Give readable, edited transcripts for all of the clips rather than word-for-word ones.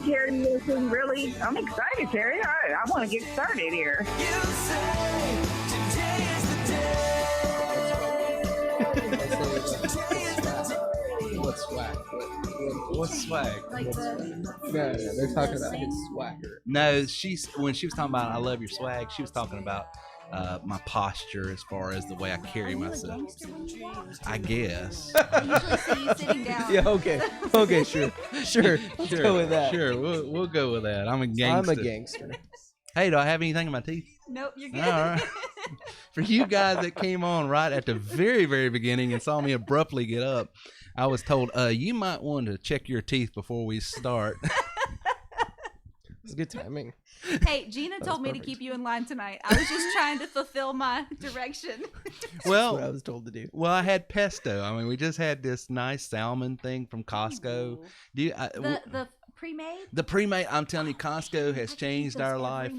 Terry Wilson, really. I'm excited, Terry. I want to get started here. What swag? What's swag? Like No, they're talking about his swagger. No, when she was talking about I love your swag, she was talking about my posture as far as the way I carry myself. I guess. I usually see you sitting down. Yeah, okay, sure. Let's go with that. Sure, we'll go with that. I'm a gangster. I'm a gangster. Hey, do I have anything in my teeth? Nope, you're good. All right. For you guys that came on right at the very, very beginning and saw me abruptly get up, I was told, you might want to check your teeth before we start. It's good timing. Hey, Gina told me to keep you in line tonight. I was just trying to fulfill my direction. Well, That's what I was told to do. Well, I had pesto. I mean, we just had this nice salmon thing from Costco. Ooh. Do you, The pre-made? the pre-made? I'm telling you, Costco has changed our life.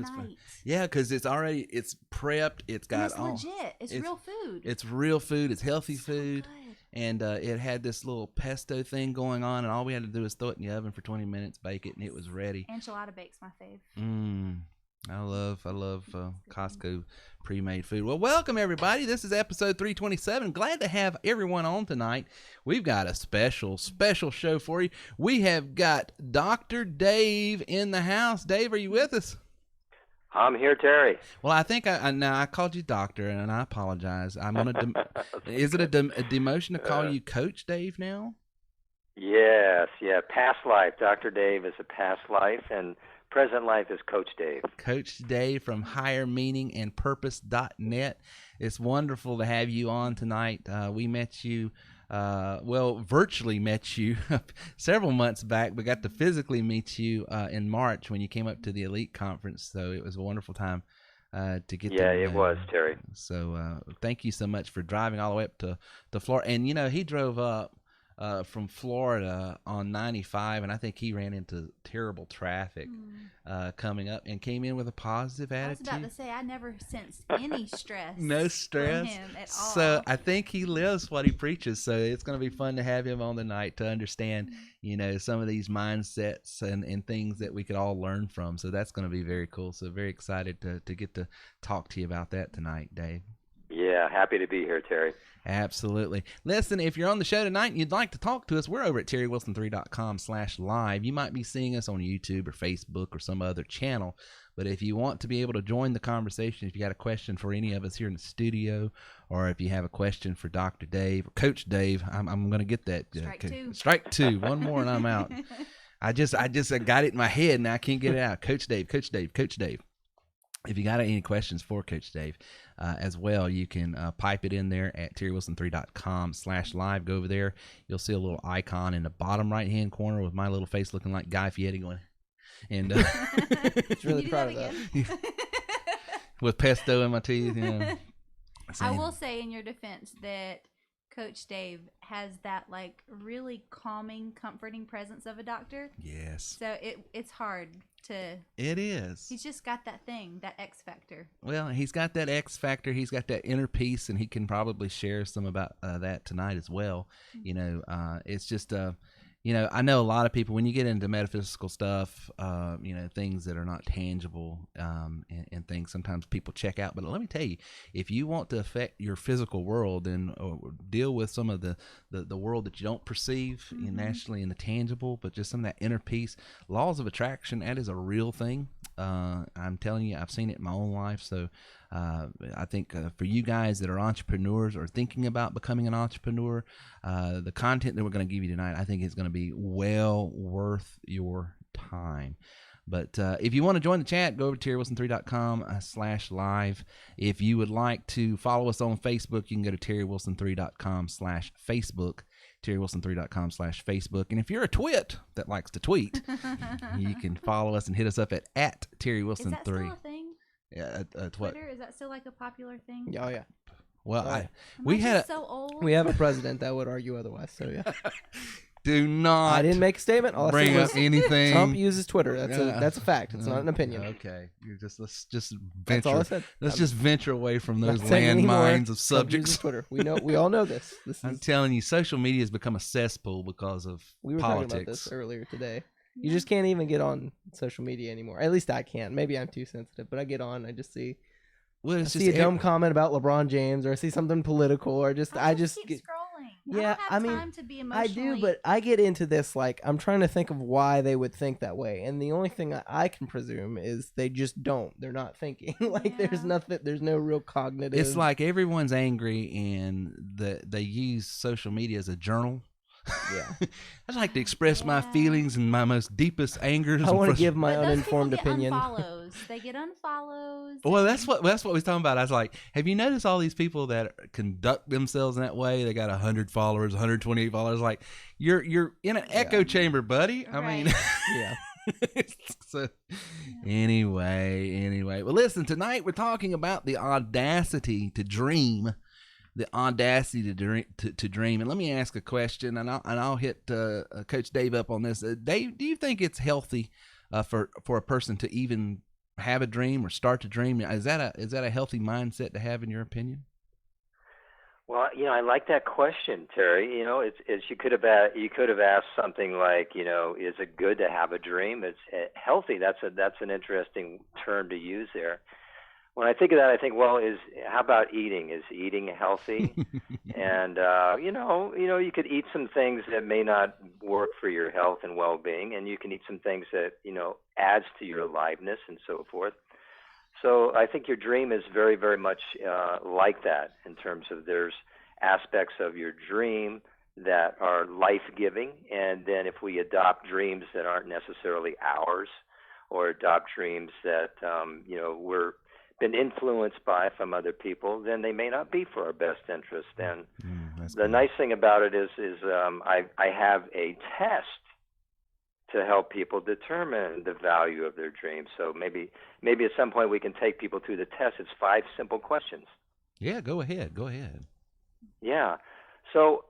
Yeah, because it's prepped. It's got it's legit. It's real food. It's real food. It's healthy food. So good. And it had this little pesto thing going on, and all we had to do was throw it in the oven for 20 minutes, bake it, and it was ready. Enchilada bake's my fave. I love Costco pre-made food. Well, welcome everybody. This is episode 327. Glad to have everyone on tonight. We've got a special show for you. We have got Dr. Dave in the house. Dave, are you with us? I'm here, Terry. Well, I think I called you doctor, and I apologize. I'm gonna. Is it a demotion to call you Coach Dave now? Yes, yeah. Past life, Dr. Dave is a past life, and present life is Coach Dave. Coach Dave from highermeaningandpurpose.net. It's wonderful to have you on tonight. We met you. Virtually met you several months back, but got to physically meet you in March when you came up to the Elite Conference. So it was a wonderful time to get Yeah, it was, Terry. So thank you so much for driving all the way up to Florida. And, he drove up from Florida on 95, and I think he ran into terrible traffic coming up and came in with a positive attitude. I was about to say, I never sensed any stress. No stress from him at all. So I think he lives what he preaches. So it's going to be fun to have him on tonight to understand, some of these mindsets and things that we could all learn from. So that's going to be very cool. So very excited to get to talk to you about that tonight, Dave. Yeah, happy to be here, Terry. Absolutely. Listen, if you're on the show tonight and you'd like to talk to us, we're over at terrywilson3.com/live. You might be seeing us on YouTube or Facebook or some other channel. But if you want to be able to join the conversation, if you got a question for any of us here in the studio, or if you have a question for Dr. Dave or Coach Dave, I'm going to get that. Strike two. One more and I'm out. I got it in my head and I can't get it out. Coach Dave. If you got any questions for Coach Dave as well, you can pipe it in there at terrywilson3.com/live. Go over there. You'll see a little icon in the bottom right-hand corner with my little face looking like Guy Fieri going. And it's really proud of that. With pesto in my teeth. I will say in your defense that Coach Dave has that really calming, comforting presence of a doctor. Yes. So it's hard to. It is. He's just got that thing, that X factor. Well, he's got that X factor. He's got that inner peace, and he can probably share some about that tonight as well. Mm-hmm. It's just I know a lot of people, when you get into metaphysical stuff, things that are not tangible and things, sometimes people check out. But let me tell you, if you want to affect your physical world and deal with some of the world that you don't perceive nationally in the tangible, but just some of that inner peace, laws of attraction, that is a real thing. I'm telling you, I've seen it in my own life. So I think for you guys that are entrepreneurs or thinking about becoming an entrepreneur, the content that we're going to give you tonight, I think is going to be well worth your time. But if you want to join the chat, go over to terrywilson3.com/live. If you would like to follow us on Facebook, you can go to terrywilson3.com/Facebook. terrywilson3.com/Facebook. And if you're a twit that likes to tweet, you can follow us and hit us up at terrywilson3. Is that still a thing? Yeah, Twitter, is that still a popular thing? Oh yeah. Well, we had so old. We have a president that would argue otherwise. So yeah. Do not. I didn't make a statement. All bring up anything. Trump uses Twitter. That's a fact. It's not an opinion. Okay, let's just venture. That's all I said. Let's just venture away from those landmines of subjects. Twitter. We all know this. I'm telling you, social media has become a cesspool because of we were politics. talking about this earlier today. You just can't even get on social media anymore. At least I can't. Maybe I'm too sensitive, but I get on. I just see. Well, I see a dumb comment about LeBron James, or I see something political, or I just keep get scrolling. Yeah, I don't have time to be I do, but I get into this like I'm trying to think of why they would think that way, and the only thing I can presume is they just don't. They're not thinking. Like there's nothing. There's no real cognitive. It's like everyone's angry, and they use social media as a journal. Yeah, I'd like to express my feelings and my most deepest angers. I want to give my uninformed opinion. They get unfollows. Well, that's what we was talking about. I was like, have you noticed all these people that conduct themselves in that way? They got 100 followers, 128 followers. Like you're in an echo chamber, buddy. I mean, yeah. So anyway, well, listen. Tonight we're talking about the audacity to dream. The audacity to dream. And let me ask a question, and I'll hit Coach Dave up on this. Dave, do you think it's healthy for a person to even have a dream or start to dream? Is that a healthy mindset to have, in your opinion? Well, I like that question, Terry. It's you could have asked something like, is it good to have a dream? It's healthy. That's an interesting term to use there. When I think of that, I think, well, how about eating? Is eating healthy? And you could eat some things that may not work for your health and well-being, and you can eat some things that adds to your aliveness and so forth. So I think your dream is very, very much like that in terms of there's aspects of your dream that are life-giving, and then if we adopt dreams that aren't necessarily ours, or adopt dreams that we're been influenced by from other people, then they may not be for our best interest. And the nice thing about it is I have a test to help people determine the value of their dreams. So maybe at some point we can take people through the test. It's 5 simple questions. Yeah, go ahead. Yeah. So,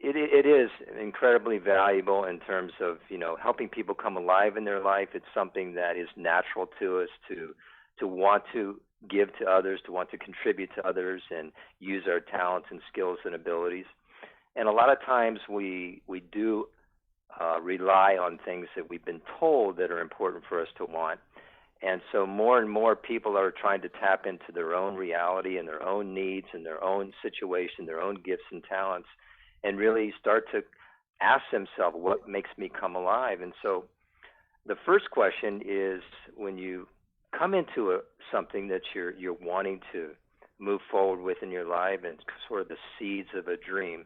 it is incredibly valuable in terms of, helping people come alive in their life. It's something that is natural to us to want to give to others, to want to contribute to others and use our talents and skills and abilities. And a lot of times we do rely on things that we've been told that are important for us to want. And so more and more people are trying to tap into their own reality and their own needs and their own situation, their own gifts and talents, and really start to ask themselves, what makes me come alive? And so the first question is, when you come into something that you're wanting to move forward with in your life and sort of the seeds of a dream,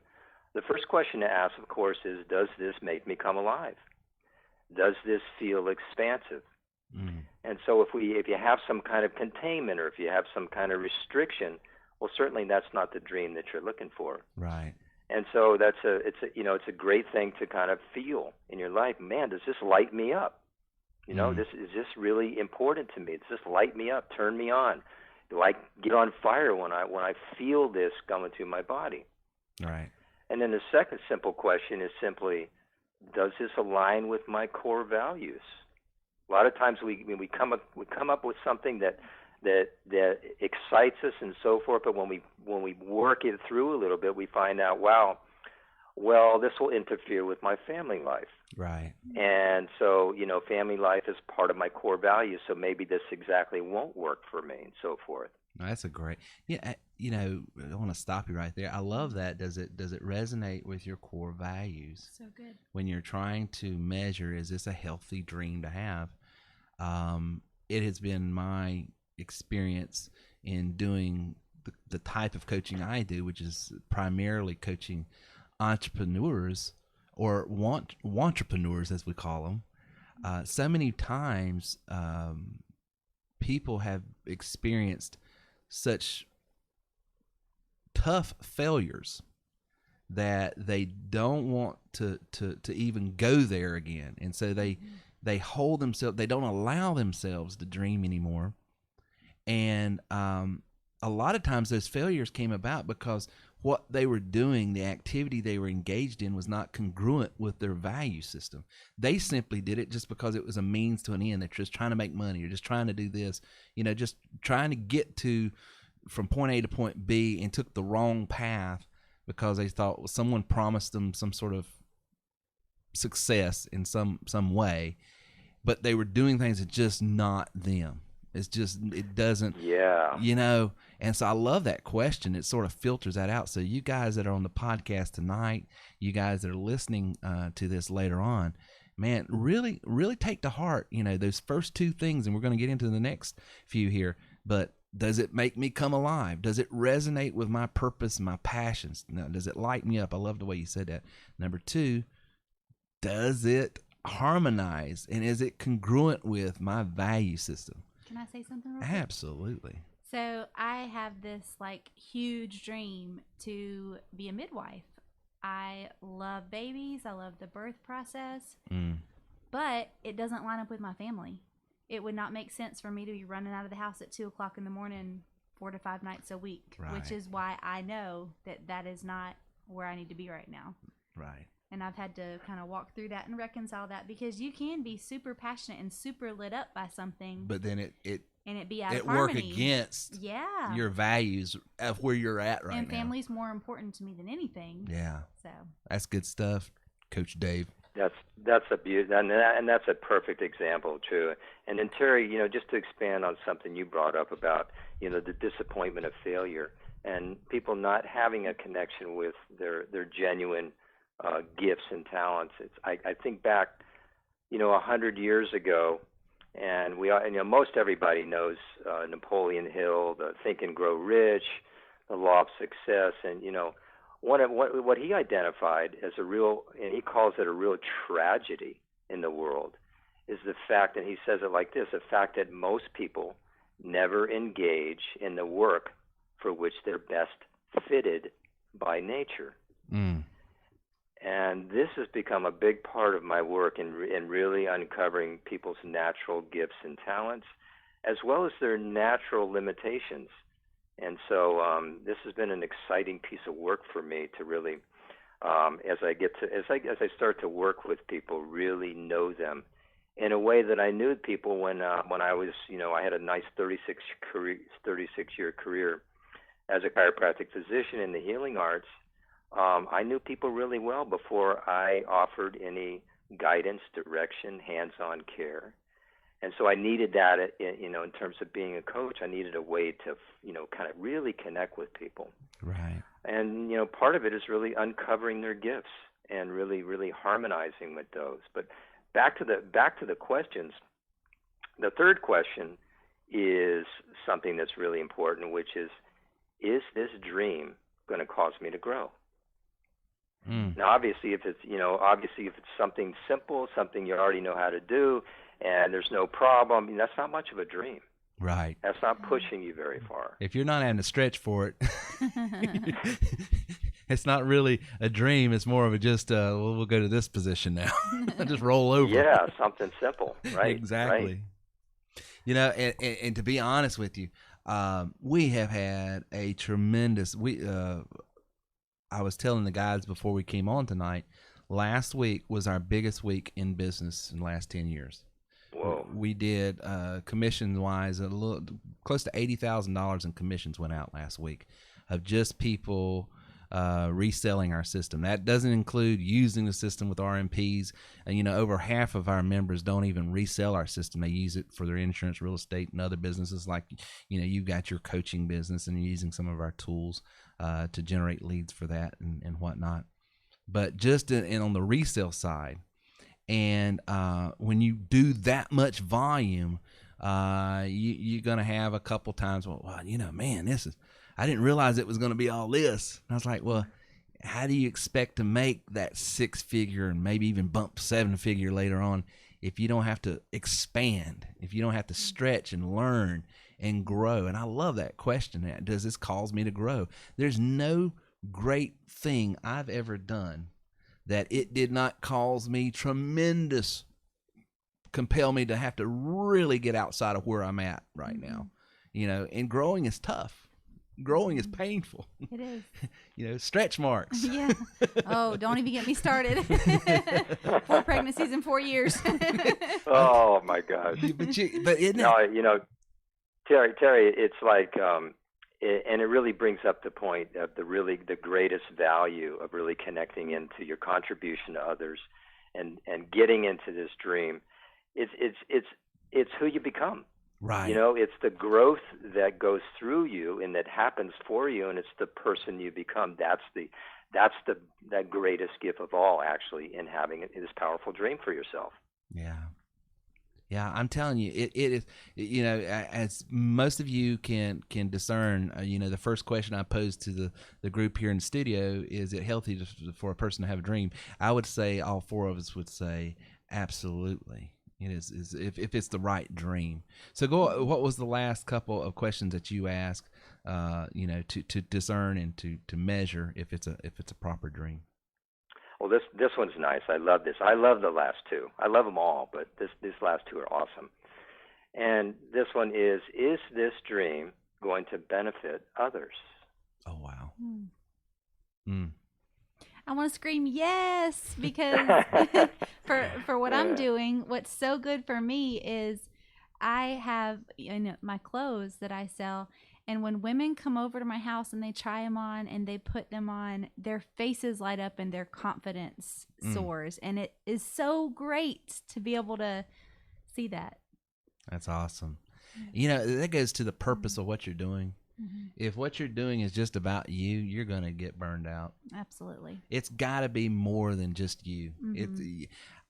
the first question to ask, of course, is, does this make me come alive? Does this feel expansive? And so if you have some kind of containment, or if you have some kind of restriction, well, certainly that's not the dream that you're looking for. Right. And so it's a great thing to kind of feel in your life. Man, does this light me up? Is this really important to me? Does this light me up, turn me on? Do I get on fire when I feel this coming through my body? Right. And then the second simple question is simply, does this align with my core values? A lot of times we come up with something that excites us and so forth, but when we work it through a little bit, we find out, wow, well, this will interfere with my family life. Right. And so, family life is part of my core values, so maybe this exactly won't work for me and so forth. That's a great, I want to stop you right there. I love that. Does it resonate with your core values? So good. When you're trying to measure, is this a healthy dream to have? It has been my experience in doing the type of coaching I do, which is primarily coaching entrepreneurs, or wantrepreneurs as we call them. So many times people have experienced such tough failures that they don't want to even go there again, and so they hold themselves, they don't allow themselves to dream anymore. And a lot of times those failures came about because what they were doing, the activity they were engaged in, was not congruent with their value system. They simply did it just because it was a means to an end. They're just trying to make money, or just trying to do this, just trying to get from point A to point B, and took the wrong path because they thought someone promised them some sort of success in some way, but they were doing things that just not them. It's just, it doesn't, you know, and so I love that question. It sort of filters that out. So you guys that are on the podcast tonight, you guys that are listening to this later on, man, really, really take to heart, you know, those first two things, and we're going to get into the next few here, but does it make me come alive? Does it resonate with my purpose and my passions? Now, does it light me up? I love the way you said that. Number two, does it harmonize, and is it congruent with my value system? Can I say something real quick? Absolutely. So I have this like huge dream to be a midwife. I love babies. I love the birth process, but it doesn't line up with my family. It would not make sense for me to be running out of the house at 2:00 in the morning, 4 to 5 nights a week, which is why I know that is not where I need to be right now. Right. And I've had to kind of walk through that and reconcile that, because you can be super passionate and super lit up by something, but then it be out of work harmony against your values of where you're at right now. And family's more important to me than anything. Yeah. So that's good stuff, Coach Dave. That's a beauty, and that's a perfect example too. And then Terry, you know, just to expand on something you brought up about, you know, the disappointment of failure and people not having a connection with their genuine gifts and talents. I think back, you know, 100 years ago, and most everybody knows Napoleon Hill, the Think and Grow Rich, the Law of Success, and you know, what he identified as a real, and he calls it a real tragedy in the world, is the fact, and he says it like this: the fact that most people never engage in the work for which they're best fitted by nature. And this has become a big part of my work in really uncovering people's natural gifts and talents, as well as their natural limitations. And so this has been an exciting piece of work for me to really, as I start to work with people, really know them in a way that I knew people when I was, you know, I had a nice 36-year career as a chiropractic physician in the healing arts. I knew people really well before I offered any guidance, direction, hands-on care. And so I needed that, you know, in terms of being a coach. I needed a way to, you know, kind of really connect with people. Right. And, you know, part of it is really uncovering their gifts and really, really harmonizing with those. But back to the questions. The third question is something that's really important, which is this dream going to cause me to grow? Now, obviously, if it's something simple, something you already know how to do, and there's no problem, I mean, that's not much of a dream. Right. That's not pushing you very far. If you're not having to stretch for it, it's not really a dream. It's more of a just, we'll go to this position now. Just roll over. Yeah, something simple, right? Exactly. Right. You know, and to be honest with you, we have had a tremendous, I was telling the guys before we came on tonight, last week was our biggest week in business in the last 10 years. Whoa. We did, commission-wise, a little close to $80,000 in commissions went out last week of just people reselling our system. That doesn't include using the system with RMPs. And, you know, over half of our members don't even resell our system. They use it for their insurance, real estate, and other businesses. Like, you know, you've got your coaching business and you're using some of our tools to generate leads for that and whatnot. But just on the resale side, and when you do that much volume, you're going to have a couple times, well, you know, man, I didn't realize it was going to be all this. And I was like, well, how do you expect to make that 6-figure and maybe even bump 7-figure later on if you don't have to expand, if you don't have to stretch and learn and grow? And I love that question. Does this cause me to grow? There's no great thing I've ever done that it did not cause me compel me to have to really get outside of where I'm at right now. You know, and growing is tough. Growing is painful. It is. You know, stretch marks. Yeah. Oh, don't even get me started. 4 pregnancies in 4 years. Oh my gosh. But isn't it? No, you know, Terry, it's like, and it really brings up the point of the greatest value of really connecting into your contribution to others and getting into this dream, it's who you become. Right. You know, it's the growth that goes through you and that happens for you, and it's the person you become. That's that greatest gift of all, actually, in having this powerful dream for yourself. Yeah. Yeah, I'm telling you, it is, you know, as most of you can discern, you know, the first question I posed to the group here in the studio, is it healthy for a person to have a dream? I would say all four of us would say absolutely. It is if it's the right dream. So what was the last couple of questions that you asked, you know, to discern and to measure if it's a proper dream? Well, this one's nice. I love this. I love the last two. I love them all, but these last two are awesome. And this one is this dream going to benefit others? Oh, wow. I want to scream yes, because for what I'm doing, what's so good for me is I have, you know, my clothes that I sell, and when women come over to my house and they try them on and they put them on, their faces light up and their confidence soars, and it is so great to be able to see that. That's awesome. You know, that goes to the purpose of what you're doing. If what you're doing is just about you, you're going to get burned out. Absolutely. It's got to be more than just you.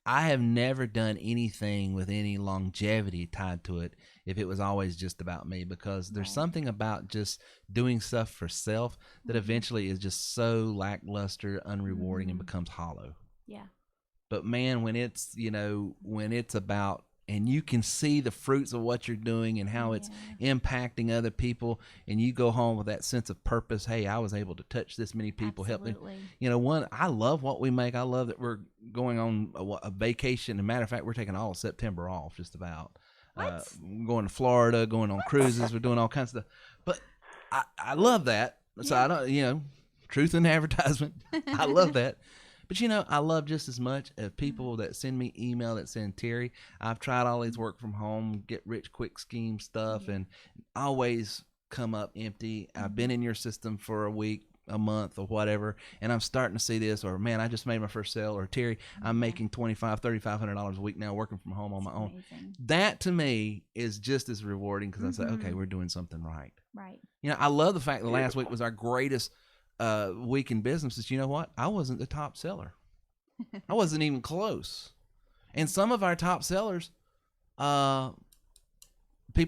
I have never done anything with any longevity tied to it if it was always just about me, because there's something about just doing stuff for self that eventually is just so lackluster, unrewarding, and becomes hollow. Yeah. But man, when it's, you know, when it's about, and you can see the fruits of what you're doing and how it's impacting other people, and you go home with that sense of purpose. Hey, I was able to touch this many people, help them. You know, I love what we make. I love that we're going on a vacation. As a matter of fact, we're taking all of September off, just about. Going to Florida, going on cruises. We're doing all kinds of stuff. But I love that. So I don't, you know, truth in advertisement. I love that. But, you know, I love just as much as people that send me email that send, Terry, I've tried all these work from home, get rich quick scheme stuff, and always come up empty. I've been in your system for a week, a month, or whatever, and I'm starting to see this, or man, I just made my first sale, or Terry, I'm making $2,500-$3,500 a week now working from home on my own. That to me is just as rewarding, because I say, okay, we're doing something right. Right. You know, I love the fact that last week was our greatest week in business. Is, you know what? I wasn't the top seller. I wasn't even close. And some of our top sellers, people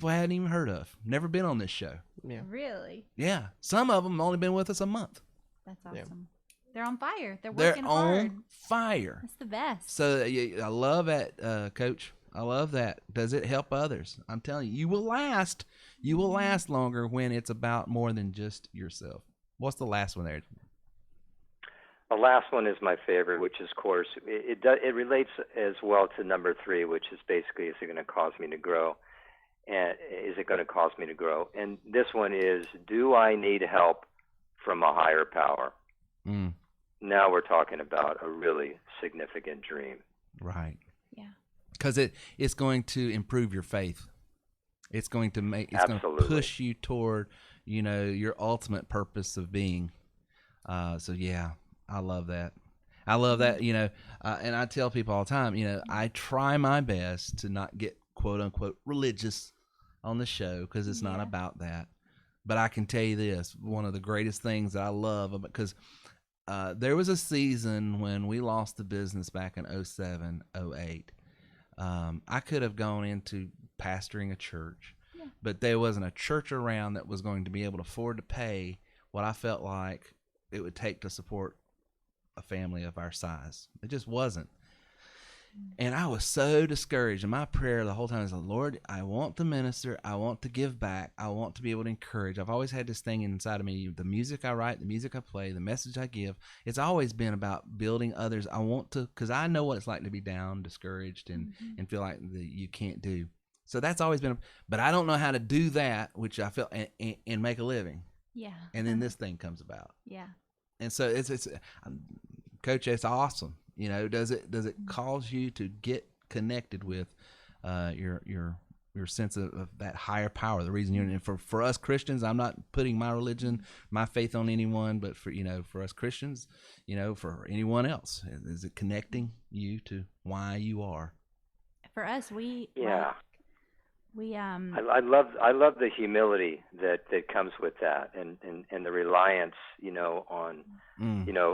hadn't even heard of, never been on this show. Yeah. Really? Yeah. Some of them only been with us a month. That's awesome. They're on fire. They're working hard. On fire. That's the best. So I love that, Coach. I love that. Does it help others? I'm telling you, you will last. You will last longer when it's about more than just yourself. What's the last one there? The last one is my favorite, which is, of course, it relates as well to number 3, which is basically, is it going to cause me to grow? And is it going to cause me to grow? And this one is, do I need help from a higher power? Now we're talking about a really significant dream. Right. Yeah. Because it's going to improve your faith. It's going to going to push you toward, you know, your ultimate purpose of being. So yeah, I love that. I love that, you know, and I tell people all the time, you know, I try my best to not get quote unquote religious on the show, because it's not about that. But I can tell you this, one of the greatest things that I love, because there was a season when we lost the business back in 07, 08. I could have gone into pastoring a church, but there wasn't a church around that was going to be able to afford to pay what I felt like it would take to support a family of our size. It just wasn't. And I was so discouraged. And my prayer the whole time is, Lord, I want to minister. I want to give back. I want to be able to encourage. I've always had this thing inside of me, the music I write, the music I play, the message I give. It's always been about building others. I want to, because I know what it's like to be down, discouraged, and feel like you can't do. So that's always been, but I don't know how to do that, which I felt, and make a living. Yeah. And then this thing comes about. Yeah. And so it's Coach, it's awesome. You know, does it cause you to get connected with your your sense of that higher power, the reason you're in it. For us Christians, I'm not putting my religion, my faith on anyone, but for us Christians, for anyone else, is it connecting you to why you are? For us, we I love the humility that comes with that, and the reliance, on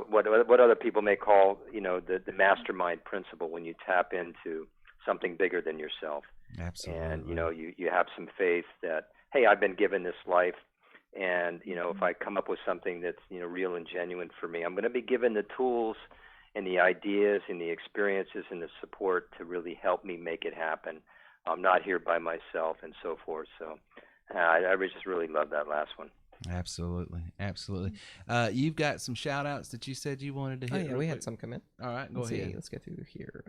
what other people may call the mastermind principle, when you tap into something bigger than yourself. Absolutely. And you have some faith that, hey, I've been given this life, and if I come up with something that's real and genuine for me, I'm going to be given the tools and the ideas and the experiences and the support to really help me make it happen. I'm not here by myself, and so forth. So I just really love that last one. Absolutely. You've got some shout outs that you said you wanted to hit. Yeah, we had some come in. All right, go ahead. Let's get through here.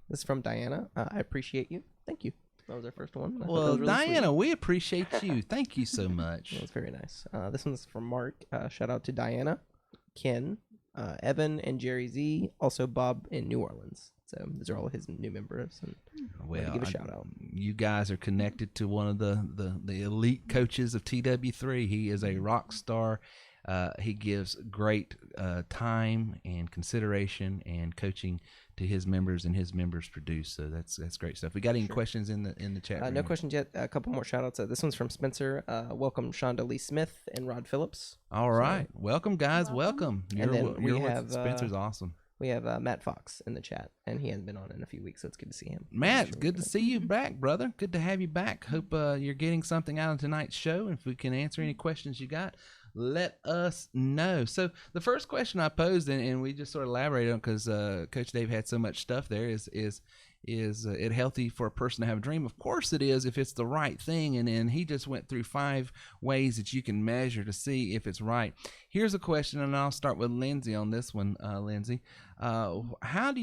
This is from Diana. I appreciate you. Thank you. That was our first one. Well, really Diana, sweet. We appreciate you. Thank you so much. That was very nice. This one's from Mark. Shout out to Diana, Ken, Evan, and Jerry Z. Also Bob in New Orleans. So these are all his new members. And give a shout out. You guys are connected to one of the elite coaches of TW3. He is a rock star. He gives great time and consideration and coaching to his members, and his members produce. So that's great stuff. We got any questions in the chat room? No questions yet. A couple more shout outs. This one's from Spencer. Welcome Shonda Lee Smith and Rod Phillips. All right. Welcome, guys. Welcome. Spencer's awesome. We have Matt Fox in the chat, and he hasn't been on in a few weeks, so it's good to see him. Matt, good to see you back, brother. Good to have you back. Hope you're getting something out of tonight's show. And if we can answer any questions you got, let us know. So the first question I posed, and we just sort of elaborated on, because Coach Dave had so much stuff there, is it healthy for a person to have a dream? Of course it is, if it's the right thing. And then he just went through 5 ways that you can measure to see if it's right. Here's a question, and I'll start with Lindsay on this one. Lindsay, how do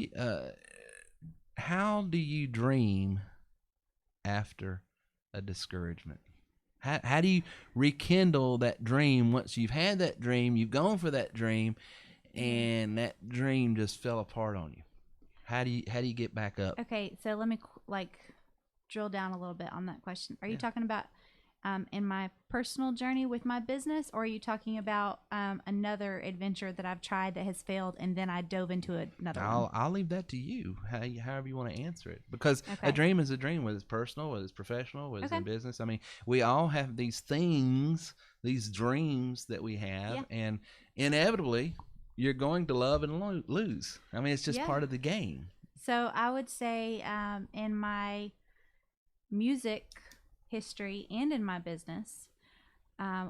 you dream after a discouragement? How do you rekindle that dream once you've had that dream, you've gone for that dream, and that dream just fell apart on you? How do you get back up? Okay, so let me drill down a little bit on that question. Are you talking about in my personal journey with my business, or are you talking about another adventure that I've tried that has failed, and then I dove into another one? I'll leave that to you, however you want to answer it, because a dream is a dream, whether it's personal, whether it's professional, whether it's in business. I mean, we all have these things, these dreams that we have, and inevitably you're going to love and lose. I mean, it's just part of the game. So I would say in my music history and in my business,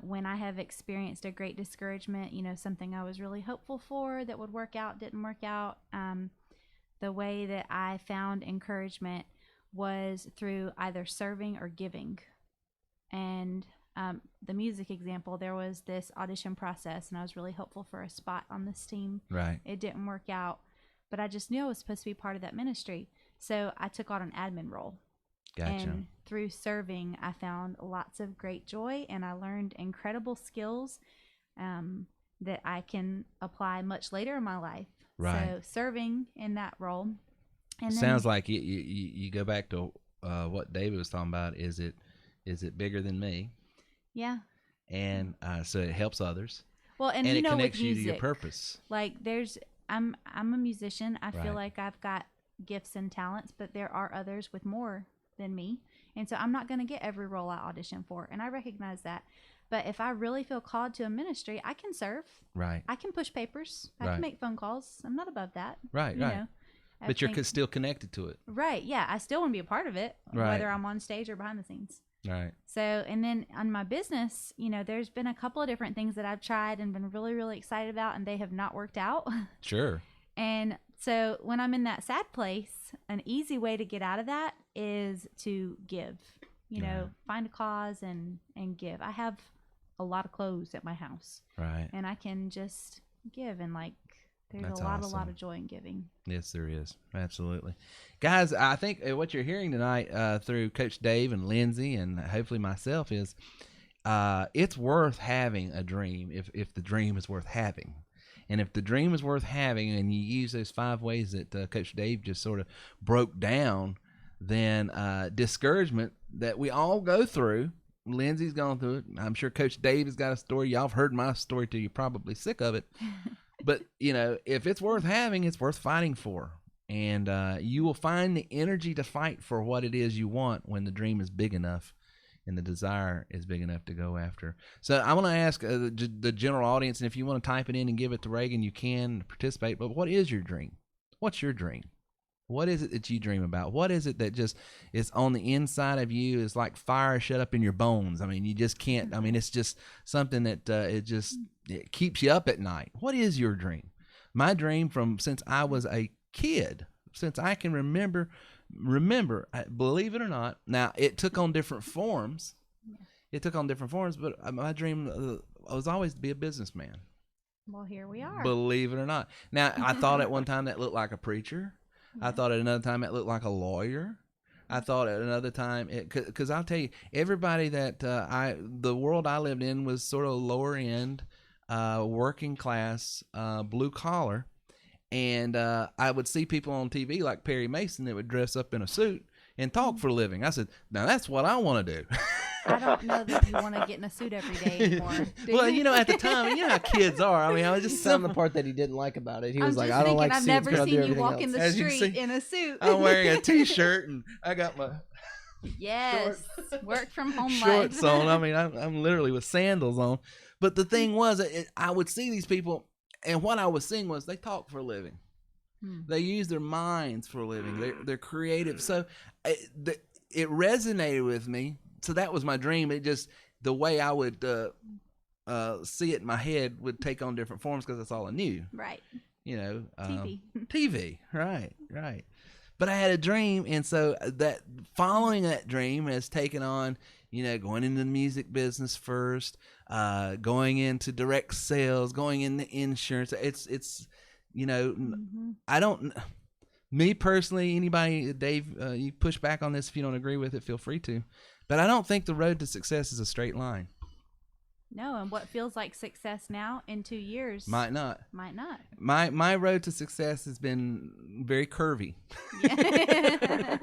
when I have experienced a great discouragement, something I was really hopeful for that would work out, didn't work out, the way that I found encouragement was through either serving or giving. And the music example, there was this audition process, and I was really hopeful for a spot on this team. Right. It didn't work out, but I just knew I was supposed to be part of that ministry. So I took on an admin role. Gotcha. And through serving, I found lots of great joy, and I learned incredible skills that I can apply much later in my life. Right. So serving in that role. And sounds like you go back to what David was talking about. Is it bigger than me? Yeah. And so it helps others. Well, and it connects with music, you to your purpose. Like I'm a musician. I feel like I've got gifts and talents, but there are others with more than me. And so I'm not going to get every role I audition for. And I recognize that. But if I really feel called to a ministry, I can serve. Right. I can push papers. I can make phone calls. I'm not above that. Right, you know? But you're still connected to it. Right. Yeah. I still want to be a part of it, whether I'm on stage or behind the scenes. Right. So, and then on my business, there's been a couple of different things that I've tried and been really, really excited about, and they have not worked out. Sure. And so when I'm in that sad place, an easy way to get out of that is to give, find a cause and give. I have a lot of clothes at my house. Right. And I can just give, and there's a lot of joy in giving. Yes, there is. Absolutely. Guys, I think what you're hearing tonight through Coach Dave and Lindsay and hopefully myself is it's worth having a dream if the dream is worth having. And if the dream is worth having and you use those 5 ways that Coach Dave just sort of broke down, then discouragement that we all go through. Lindsay's gone through it. I'm sure Coach David's got a story. Y'all have heard my story too. You're probably sick of it. But, if it's worth having, it's worth fighting for. And you will find the energy to fight for what it is you want when the dream is big enough and the desire is big enough to go after. So I want to ask the general audience, and if you want to type it in and give it to Reagan, you can participate. But what is your dream? What's your dream? What is it that you dream about? What is it that just is on the inside of you? Is like fire shut up in your bones. I mean, you just can't. I mean, it's just something that it keeps you up at night. What is your dream? My dream from since I was a kid, since I can remember, believe it or not. Now, it took on different forms. It took on different forms, but my dream was always to be a businessman. Well, here we are. Believe it or not. Now, I thought at one time that looked like a preacher. I thought at another time it looked like a lawyer. I thought at another time, because I'll tell you, everybody that the world I lived in was sort of lower end, working class, blue collar. And I would see people on TV like Perry Mason that would dress up in a suit and talk for a living. I said, now that's what I want to do. I don't know that you want to get in a suit every day anymore. Well, at the time, how kids are. I mean, I was just found the part that he didn't like about it. He was like, I don't like I've suits, never but I'll do seen you everything walk else. in the As you street see, in a suit. I'm wearing a T-shirt and I got my yes, work from home shorts life. on. I mean, I'm literally with sandals on. But the thing was, I would see these people, and what I was seeing was they talk for a living. They use their minds for a living. They're creative. So it resonated with me. So that was my dream. It just, the way I would see it in my head would take on different forms because that's all I knew. Right. TV. Right. But I had a dream, and so that following that dream has taken on, going into the music business first, going into direct sales, going into insurance. It's I don't. Me personally, anybody, Dave, you push back on this if you don't agree with it, feel free to. But I don't think the road to success is a straight line. No, and what feels like success now in 2 years might not. My road to success has been very curvy. Yeah.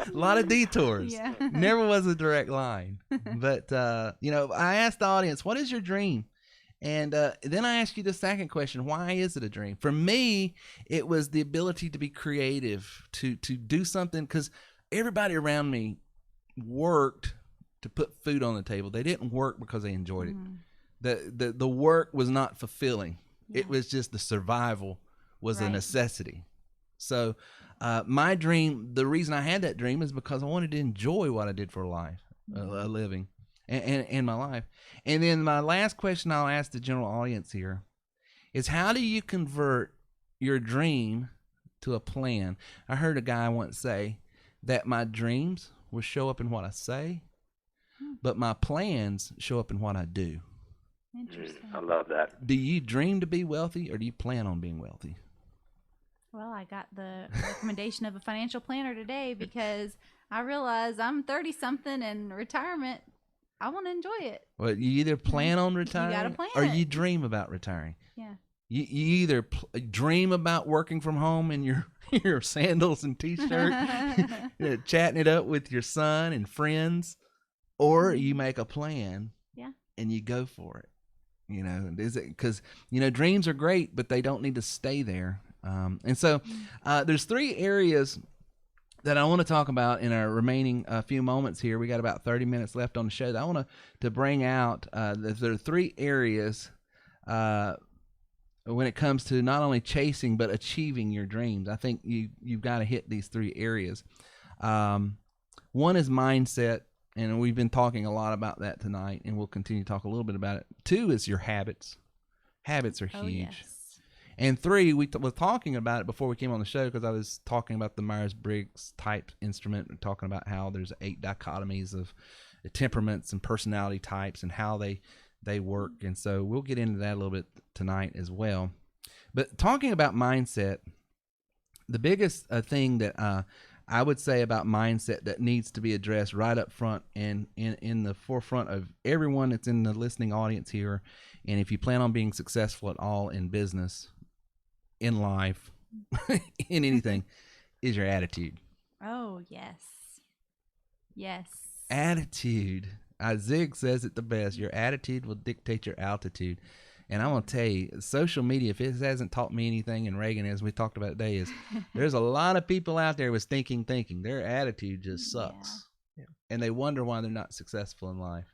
A lot of detours. Yeah. Never was a direct line. But I asked the audience, what is your dream? And then I asked you the second question, why is it a dream? For me, it was the ability to be creative, to do something, because everybody around me worked to put food on the table. They didn't work because they enjoyed it. The work was not fulfilling. Yeah. It was just the survival was a necessity. So my dream, the reason I had that dream is because I wanted to enjoy what I did for a life, a living. And my life. And then my last question I'll ask the general audience here is, how do you convert your dream to a plan? I heard a guy once say that my dreams will show up in what I say, but my plans show up in what I do. Interesting. I love that. Do you dream to be wealthy, or do you plan on being wealthy? Well, I got the recommendation of a financial planner today because I realize I'm 30-something and retirement, I want to enjoy it. Well, you either plan on retiring, you gotta plan or it. you dream about retiring. Yeah. You either dream about working from home in your sandals and T-shirt, chatting it up with your son and friends, or you make a plan and you go for it. Is it because dreams are great, but they don't need to stay there. And so there's 3 areas that I want to talk about in our remaining few moments here. We got about 30 minutes left on the show. That I want to bring out. There are 3 areas when it comes to not only chasing but achieving your dreams. I think you've got to hit these 3 areas. One is mindset, and we've been talking a lot about that tonight, and we'll continue to talk a little bit about it. 2 is your habits. Habits are huge. Yes. And 3, we were talking about it before we came on the show, because I was talking about the Myers-Briggs type instrument, and talking about how there's 8 dichotomies of temperaments and personality types and how they work. And so we'll get into that a little bit tonight as well. But talking about mindset, the biggest thing that I would say about mindset that needs to be addressed right up front and in the forefront of everyone that's in the listening audience here, and if you plan on being successful at all in business, in life, in anything, is your attitude. Oh, yes. Yes. Attitude. Zig says it the best. Your attitude will dictate your altitude. And I'm going to tell you, social media, if it hasn't taught me anything, and Reagan, as we talked about today, is there's a lot of people out there with thinking. Their attitude just sucks. Yeah. And they wonder why they're not successful in life.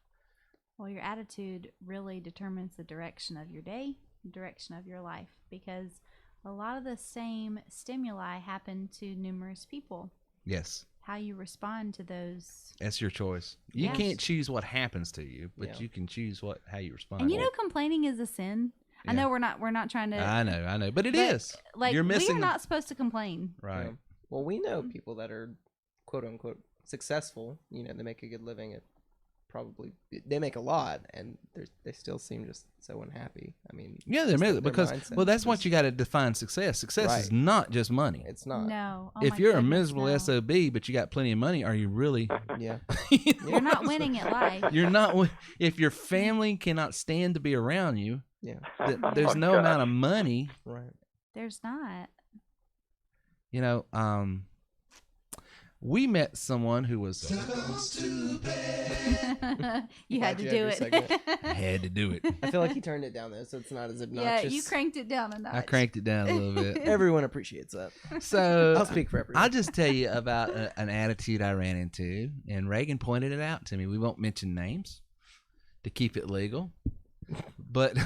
Well, your attitude really determines the direction of your day, the direction of your life, because a lot of the same stimuli happen to numerous people. Yes. How you respond to those. That's your choice. You Yes. can't choose what happens to you, but Yeah. you can choose how you respond. And you know, complaining is a sin. I Yeah. know we're not trying to. I know, but it but, is. Like, You're missing. we are not supposed to complain. Right. Yeah. Well, we know people that are quote unquote successful. You know, they make a good living at they make a lot, and they still seem just so unhappy. I mean, Yeah, they're just miserable because mindset that's is what just- you got to define success. Success is Right. not just money. It's not. No. Oh If my you're a goodness, miserable no. SOB, but you got plenty of money, are you really? Yeah. You're not winning at life. You're not. If your family cannot stand to be around you, Yeah. there's no gosh. amount of money. Right. There's not. You know, we met someone who was You had Glad to you had do your it. segment. had to do it. I feel like he turned it down though, so it's not as Yeah, obnoxious. you cranked it down a notch. I cranked it down a little bit. Everyone appreciates that. So I'll speak for everyone. I'll just tell you about an attitude I ran into, and Reagan pointed it out to me. We won't mention names to keep it legal, but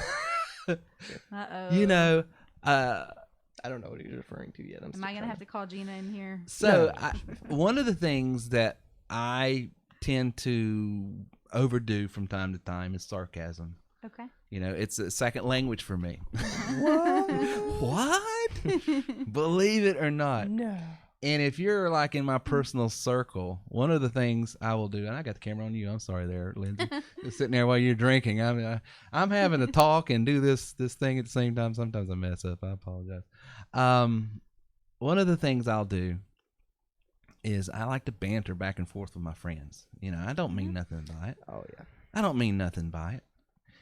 Uh-oh. you know, I don't know what he's referring to yet. Am I going to have to call Gina in here? so one of the things that I tend to overdo from time to time is sarcasm. Okay. You know, it's a second language for me. What? What? Believe it or not. No. And if you're like in my personal circle, one of the things I will do, and I got the camera on you. I'm sorry there, Lindsay. Just sitting there while you're drinking. I'm having to talk and do this thing at the same time. Sometimes I mess up. I apologize. One of the things I'll do is I like to banter back and forth with my friends. You know, I don't mean nothing by it. Oh yeah. I don't mean nothing by it.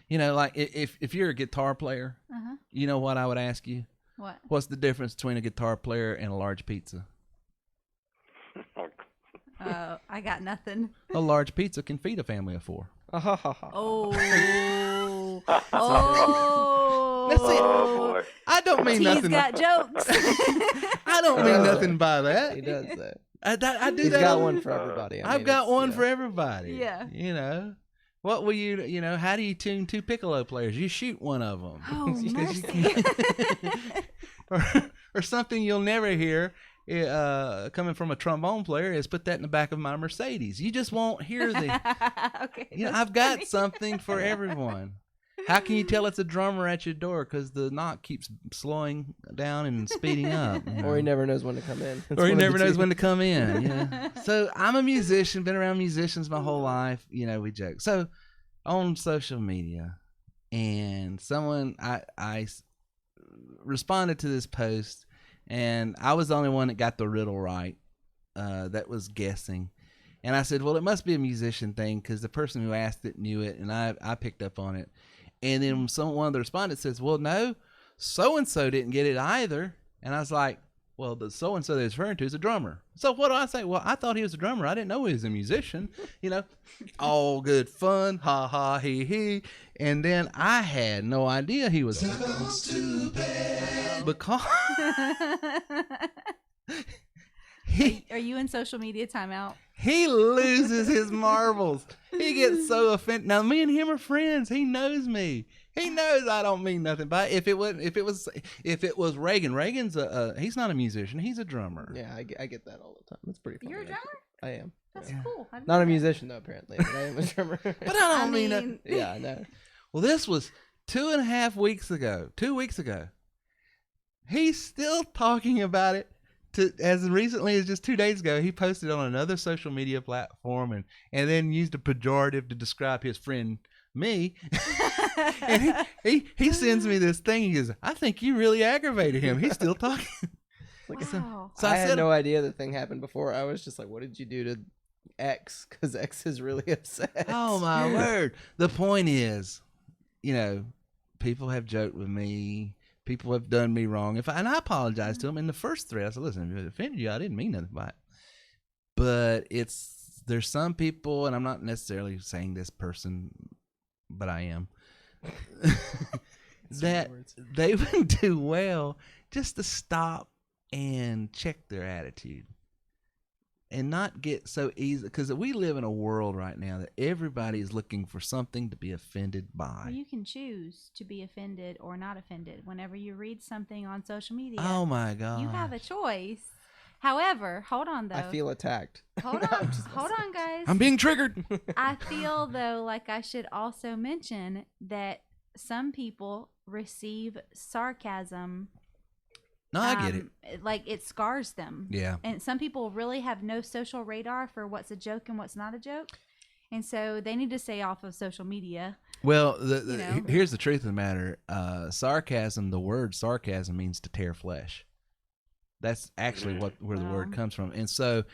You know, like if you're a guitar player, Uh-huh. you know what I would ask you? What? What's the difference between a guitar player and a large pizza? I got nothing. A large pizza can feed a family of 4. Oh. Oh. That's it. Oh boy. I don't mean T's nothing. got jokes. I don't mean nothing by that. He does that. I do He's that. got one for everybody. I've got one for everybody. Yeah. You know, what will you know? How do you tune 2 piccolo players? You shoot one of them. Oh, mercy. or something you'll never hear coming from a trombone player is put that in the back of my Mercedes. You just won't hear the. Okay. You know, that's I've got funny. something for everyone. How can you tell it's a drummer at your door? Because the knock keeps slowing down and speeding up. You know? Or he never knows when to come in. It's Or he one of never the knows two. when to come in. Yeah. So I'm a musician, been around musicians my whole life. You know, we joke. So on social media, and someone I responded to this post, and I was the only one that got the riddle right. That was guessing. And I said, well, it must be a musician thing because the person who asked it knew it, and I picked up on it. And then one of the respondents says, well, no, so-and-so didn't get it either. And I was like, well, the so-and-so that he's referring to is a drummer. So what do I say? Well, I thought he was a drummer. I didn't know he was a musician. You know, all good fun, ha ha, he he. And then I had no idea he was because Are you in social media timeout? he loses his marbles. He gets so offended. Now me and him are friends. He knows me. He knows I don't mean nothing by it. If it was Reagan's he's not a musician. He's a drummer. Yeah, I get that all the time. It's pretty funny. You're a drummer? actually. I am. That's Yeah. cool. I didn't Not know a that. musician though, apparently, but I am a drummer. But I don't mean that. Yeah, I know. Well, this was 2.5 weeks ago. 2 weeks ago. He's still talking about it. As recently as just 2 days ago, he posted on another social media platform and then used a pejorative to describe his friend me. And he sends me this thing. He goes, I think you really aggravated him. He's still talking. Wow. So I I had said, no idea the thing happened before. I was just like, what did you do to X? Because X is really upset. oh my word. The point is, you know, people have joked with me. People have done me wrong. And I apologize to them. In the first thread, I said, listen, if it offended you, I didn't mean nothing by it. but there's some people, and I'm not necessarily saying this person, but I am, that they would do well just to stop and check their attitude and not get so easy, because we live in a world right now that everybody is looking for something to be offended by. Well, you can choose to be offended or not offended whenever you read something on social media. Oh my God. You have a choice. However, hold on though. I feel attacked. Hold on, guys. I'm being triggered. I feel though like I should also mention that some people receive sarcasm. No, I get it. Like it scars them. Yeah. And some people really have no social radar for what's a joke and what's not a joke. And so they need to stay off of social media. Well, You know? here's the truth of the matter. Sarcasm, the word sarcasm means to tear flesh. That's actually where the word comes from. And so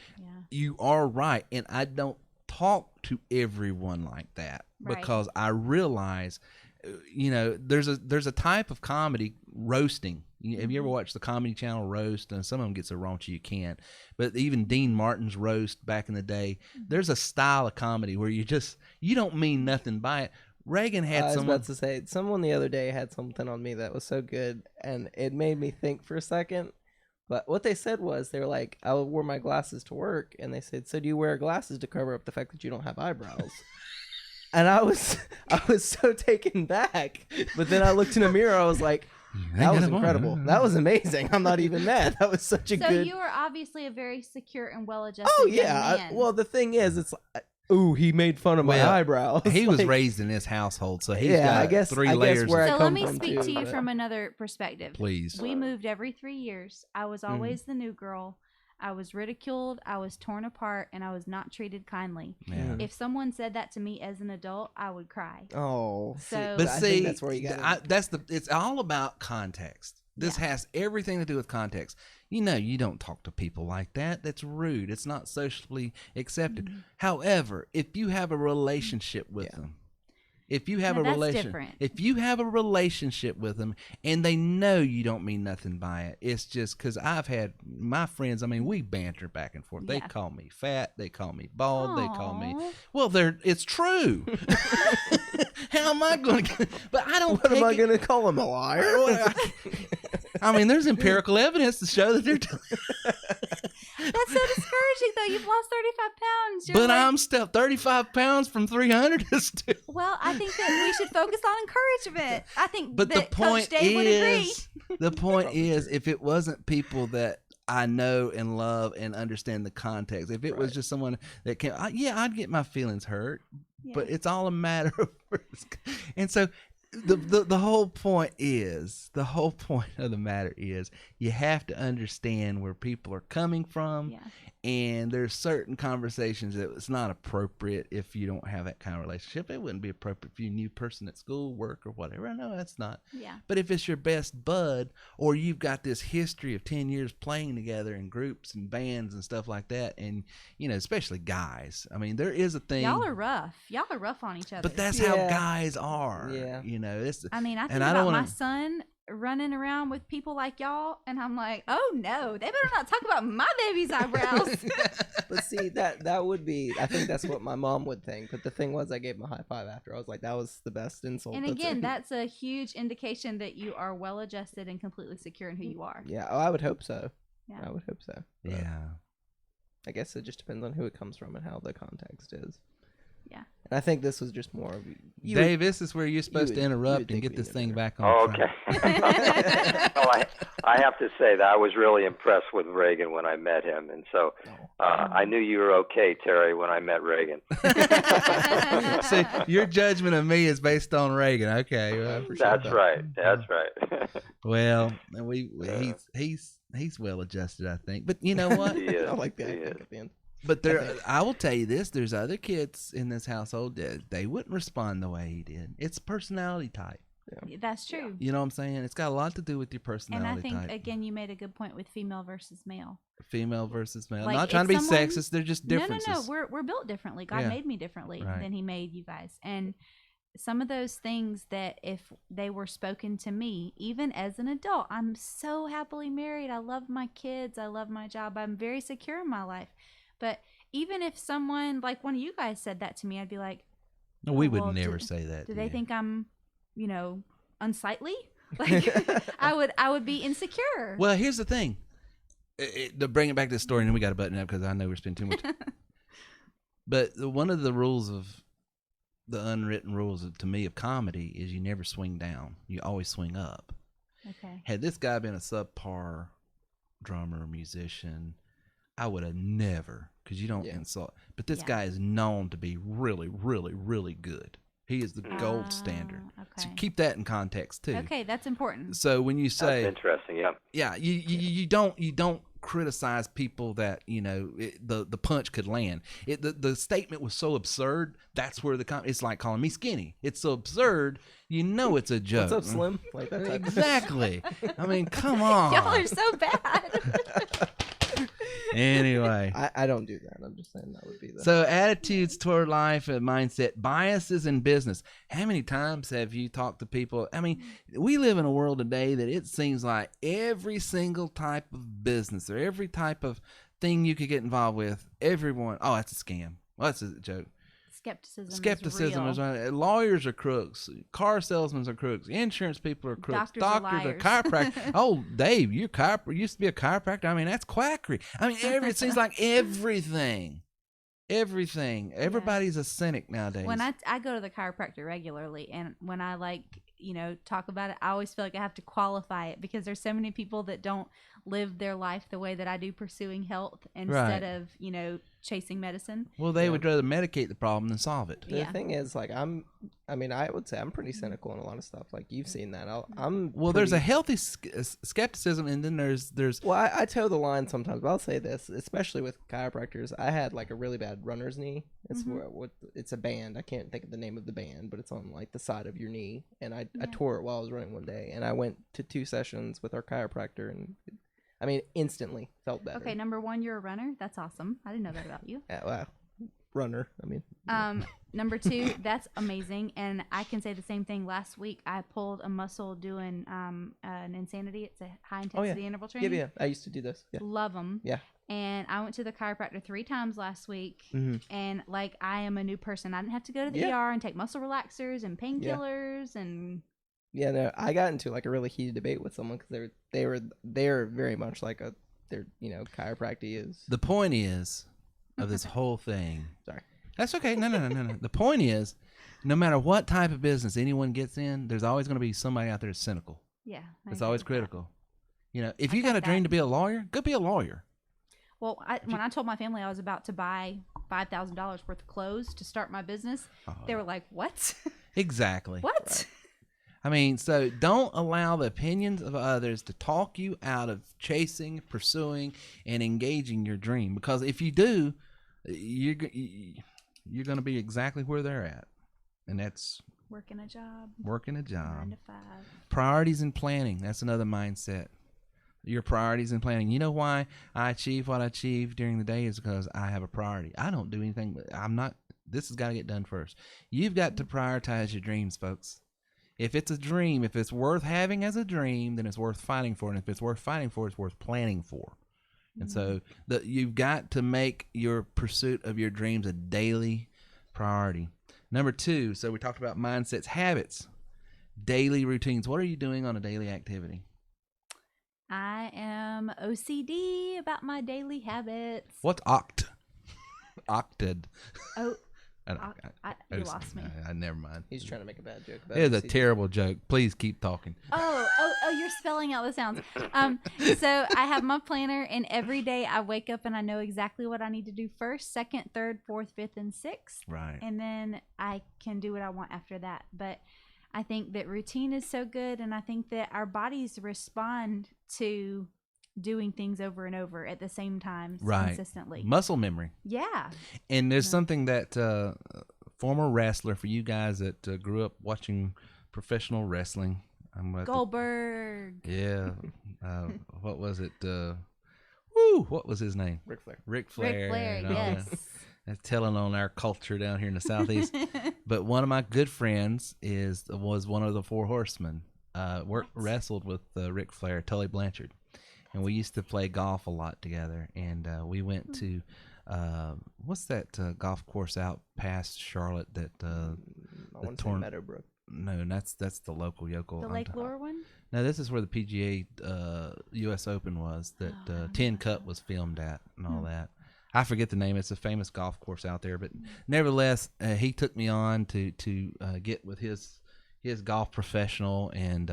you are right. And I don't talk to everyone like that because I realize, there's a type of comedy, roasting. Have you ever watched the Comedy Channel roast? And some of them get so raunchy you can't. But even Dean Martin's roast back in the day, there's a style of comedy where you don't mean nothing by it. Reagan had I was someone about to say, someone the other day had something on me that was so good, and it made me think for a second. But what they said was, they were like, I wore my glasses to work, and they said, so do you wear glasses to cover up the fact that you don't have eyebrows? And I was so taken back. But then I looked in the mirror, I was like, that was incredible. That was amazing. I'm not even mad. That was such a good. So you are obviously a very secure and well-adjusted yeah. man. Well, the thing is, it's like, ooh, he made fun of my eyebrows. He was Like, raised in this household, so he's got three layers. Where I so come let me from speak too, to you but- from another perspective. Please. We moved every 3 years. I was always the new girl. I was ridiculed, I was torn apart, and I was not treated kindly. Yeah. If someone said that to me as an adult, I would cry. Oh, So- But I see, think that's where you got. it's all about context. This has everything to do with context. You don't talk to people like that. That's rude. It's not socially accepted. However, if you have a relationship with them, if you have Now, a that's relation, different. if you have a relationship with them and they know you don't mean nothing by it, it's just because I've had my friends. I mean, we banter back and forth. They Yeah. call me fat. They call me bald. They call me. Aw. Well, it's true. How am I going to? But I don't. What am I take it- going to call him, a liar? I mean, there's empirical evidence to show that they're doing. That's so discouraging, though. You've lost 35 pounds. You're But like, I'm still 35 pounds from 300 is still. Well, I think that we should focus on encouragement. I think But the that point Coach Dave would agree. is, the point is, if it wasn't people that I know and love and understand the context, if it was just someone that can, I'd get my feelings hurt. Yeah. But it's all a matter of, and so the whole point of the matter is you have to understand where people are coming from. Yeah. And there's certain conversations that it's not appropriate if you don't have that kind of relationship. It wouldn't be appropriate for you, new person at school, work, or whatever. I know that's not. Yeah. But if it's your best bud, or you've got this history of 10 years playing together in groups and bands and stuff like that, and especially guys. I mean, there is a thing. Y'all are rough. Y'all are rough on each other. But that's how guys are. Yeah. It's. I mean, I think and I about don't my wanna- son running around with people like y'all, and I'm like, oh no, they better not talk about my baby's eyebrows. But see, that would be. I think that's what my mom would think. But the thing was, I gave him a high five after. I was like, that was the best insult. And that's again, in- that's a huge indication that you are well adjusted and completely secure in who you are. Yeah, I would hope so. Yeah. I would hope so. But Yeah. I guess it just depends on who it comes from and how the context is. Yeah. And I think this was just more of Dave, this is where you're supposed to you would interrupt and think get we this would thing interrupt. back on Oh, track. okay. Well, I have to say that I was really impressed with Reagan when I met him, and so I knew you were okay, Terry, when I met Reagan. See, your judgment of me is based on Reagan. Okay, well, I appreciate That's that. right. That's right. Well, he's well adjusted, I think. But you know what? He is. I like that He I think, is. at the end. But I will tell you this: there's other kids in this household that they wouldn't respond the way he did. It's a personality type. That's true. You know what I'm saying? It's got a lot to do with your And I personality think, type. again, you made a good point with female versus male. Female versus male. Like, Not trying to if be someone- sexist. They're just differences. No. We're built differently. God Yeah. made me differently Right. than He made you guys. And some of those things that if they were spoken to me, even as an adult, I'm so happily married. I love my kids. I love my job. I'm very secure in my life. But even if someone, like one of you guys said that to me, I'd be like, No, we oh, would well, never say that. do to they you. think I'm, unsightly? Like, I would be insecure. Well, here's the thing. To bring it back to the story, and then we got to button it up because I know we're spending too much time. But one of the rules of the unwritten rules to me of comedy is you never swing down. You always swing up. Okay. Had this guy been a subpar drummer, musician, I would have never, because you don't insult. But this guy is known to be really, really, really good. He is the gold standard. Okay. So keep that in context too. Okay, that's important. So when you say, That's interesting. Yeah. you don't criticize people that the punch could land. The statement was so absurd. That's where it's like calling me skinny. It's so absurd. It's a joke. What's up, Slim? Like that type Exactly. I mean, come on. Y'all are so bad. Anyway. I don't do that. I'm just saying that would be the... So attitudes toward life and mindset, biases in business. How many times have you talked to people? I mean, we live in a world today that it seems like every single type of business or every type of thing you could get involved with, everyone, oh, that's a scam. Well, that's a joke. Skepticism is real. right. Lawyers are crooks. Car salesmen are crooks. Insurance people are crooks. Doctors are chiropractors. Oh, Dave, you used to be a chiropractor. I mean, that's quackery. I mean, it seems like everything. Everybody's a cynic nowadays. When I go to the chiropractor regularly, and when I talk about it, I always feel like I have to qualify it because there's so many people that don't live their life the way that I do, pursuing health instead of chasing medicine. Well, they would rather medicate the problem than solve it. The thing is, like, I would say I'm pretty cynical in a lot of stuff. Like, you've seen that. There's a healthy skepticism, and then there's. Well, I toe the line sometimes, but I'll say this, especially with chiropractors. I had like a really bad runner's knee. It's it's a band. I can't think of the name of the band, but it's on like the side of your knee, and I tore it while I was running one day, and I went to 2 sessions with our chiropractor, and instantly felt better. Okay, number 1, you're a runner. That's awesome. I didn't know that about you. Wow. Runner. Number 2, that's amazing, and I can say the same thing. Last week, I pulled a muscle doing an Insanity. It's a high intensity interval training. Yeah. I used to do this. Yeah. Love them. Yeah. And I went to the chiropractor 3 times last week, and like I am a new person. I didn't have to go to the ER and take muscle relaxers and painkillers and. Yeah, no, I got into like a really heated debate with someone because they're very much like chiropractic is. The point is of this whole thing. Sorry. That's okay. No. The point is, no matter what type of business anyone gets in, there's always going to be somebody out there that's cynical. Yeah. It's always critical. If you got a dream to be a lawyer, go be a lawyer. Well, when I told my family I was about to buy $5,000 worth of clothes to start my business, they were like, "What?" Exactly. What? Right. So don't allow the opinions of others to talk you out of chasing, pursuing, and engaging your dream. Because if you do, you're going to be exactly where they're at. And that's working a job. 9 to 5. Priorities and planning. That's another mindset. Your priorities and planning. You know why I achieve what I achieve during the day is because I have a priority. I don't do anything. This has got to get done first. You've got to prioritize your dreams, folks. If it's a dream, if it's worth having as a dream, then it's worth fighting for. And if it's worth fighting for, it's worth planning for. And so you've got to make your pursuit of your dreams a daily priority. Number 2, so we talked about mindsets, habits, daily routines. What are you doing on a daily activity? I am OCD about my daily habits. What's octed? Oh. You lost me. Never mind. He's trying to make a bad joke about it. It's a terrible joke. Please keep talking. Oh, you're spelling out the sounds. So I have my planner, and every day I wake up and I know exactly what I need to do first, second, third, fourth, fifth, and sixth. Right. And then I can do what I want after that. But I think that routine is so good, and I think that our bodies respond to doing things over and over at the same time consistently. Muscle memory. Yeah. And there's something that former wrestler, for you guys that grew up watching professional wrestling. Goldberg. Yeah. What was it? What was his name? Ric Flair. Ric Flair, yes. That's telling on our culture down here in the Southeast. But one of my good friends was one of the 4 Horsemen. Wrestled with Ric Flair, Tully Blanchard. And we used to play golf a lot together. And we went to what's that golf course out past Charlotte that I want to say Meadowbrook. No, that's the local yokel. The Lake Lure one? No, this is where the PGA U.S. Open was that Tin Cup was filmed at and all that. I forget the name. It's a famous golf course out there, but nevertheless, he took me on to get with his golf professional, and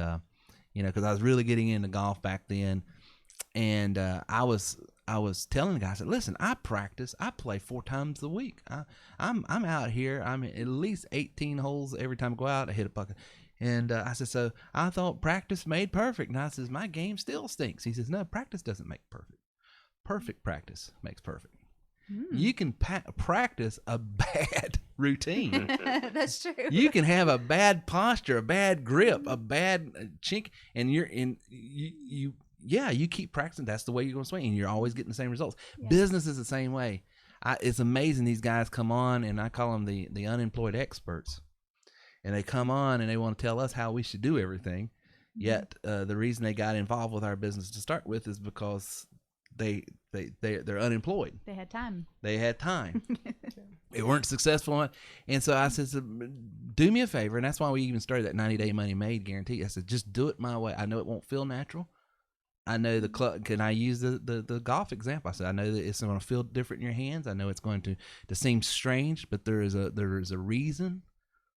because I was really getting into golf back then, and I was telling the guy, I said, listen, I practice. I play 4 times a week. I'm out here. I'm at least 18 holes every time I go out. I hit a bucket. And I said, so I thought practice made perfect. And I says, my game still stinks. He says, no, practice doesn't make perfect. Perfect practice makes perfect. You can practice a bad routine. That's true. You can have a bad posture, a bad grip, a bad chink, and you keep practicing. That's the way you're going to swing, and you're always getting the same results. Yeah. Business is the same way. It's amazing. These guys come on, and I call them the unemployed experts, and they come on and they want to tell us how we should do everything. Yet the reason they got involved with our business to start with is because they're unemployed. They had time. They weren't successful, and so I said, do me a favor, and that's why we even started that 90-day money made guarantee. I said, just do it my way. I know it won't feel natural. I know the club. Can I use the golf example? I said, I know that it's going to feel different in your hands. I know it's going to seem strange, but there is a reason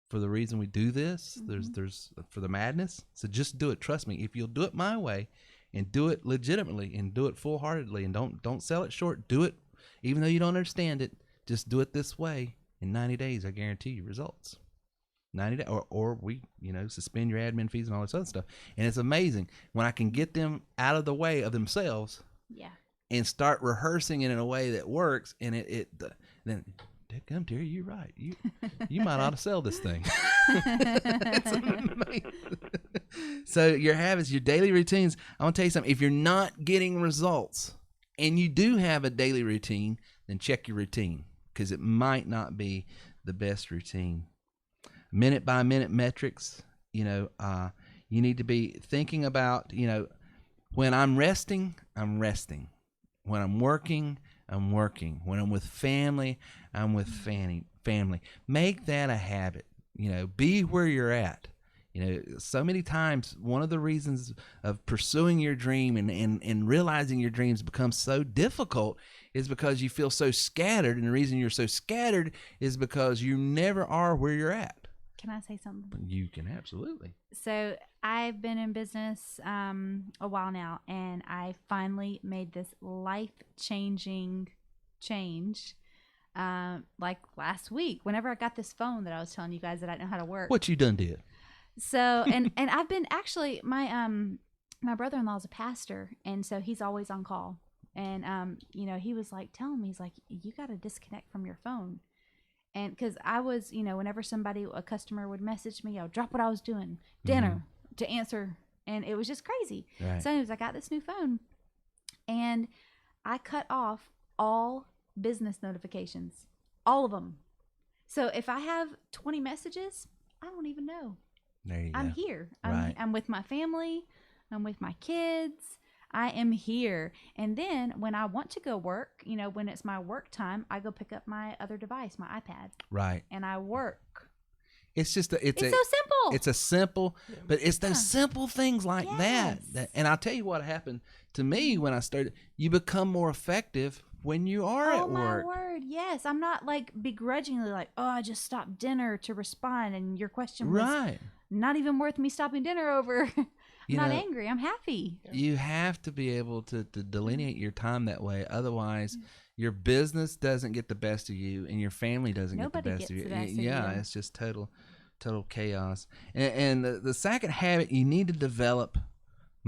for the reason we do this. There's for the madness. So just do it. Trust me. If you'll do it my way, and do it legitimately, and do it full-heartedly, and don't sell it short. Do it, even though you don't understand it. Just do it this way. In 90 days, I guarantee you results. 90 days, or we, suspend your admin fees and all this other stuff. And it's amazing when I can get them out of the way of themselves. Yeah. And start rehearsing it in a way that works, and then. Come, Terry, you're right. You might ought to sell this thing. It's amazing. So your habits, your daily routines. I want to tell you something. If you're not getting results, and you do have a daily routine, then check your routine, because it might not be the best routine. Minute by minute metrics. You need to be thinking about. When I'm resting, I'm resting. When I'm working, I'm working. When I'm with family, I'm with family. Make that a habit. Be where you're at. So many times, one of the reasons of pursuing your dream and realizing your dreams becomes so difficult is because you feel so scattered. And the reason you're so scattered is because you never are where you're at. Can I say something? You can, absolutely. So I've been in business a while now, and I finally made this life-changing change like last week, whenever I got this phone that I was telling you guys that I didn't know how to work. What you done did? So, and I've been actually, my brother-in-law is a pastor, and so he's always on call. And, he was like telling me, he's like, you got to disconnect from your phone. And because I was, whenever a customer would message me, I would drop what I was doing, dinner, to answer. And it was just crazy. Right. So anyways, I got this new phone, and I cut off all business notifications, all of them. So if I have 20 messages, I don't even know. There you I'm go. here. Right. I'm with my family. I'm with my kids. I am here. And then when I want to go work, when it's my work time, I go pick up my other device, my iPad. Right. And I work. It's just it's so simple. It's a simple, but it's those simple things like that. And I'll tell you what happened to me when I started. You become more effective when you are at work. Oh my word, yes. I'm not like begrudgingly like, oh, I just stopped dinner to respond, and your question was not even worth me stopping dinner over. I'm not angry. I'm happy. You have to be able to delineate your time that way. Otherwise, your business doesn't get the best of you, and your family doesn't get the best of you. It's just total chaos. And the second habit you need to develop.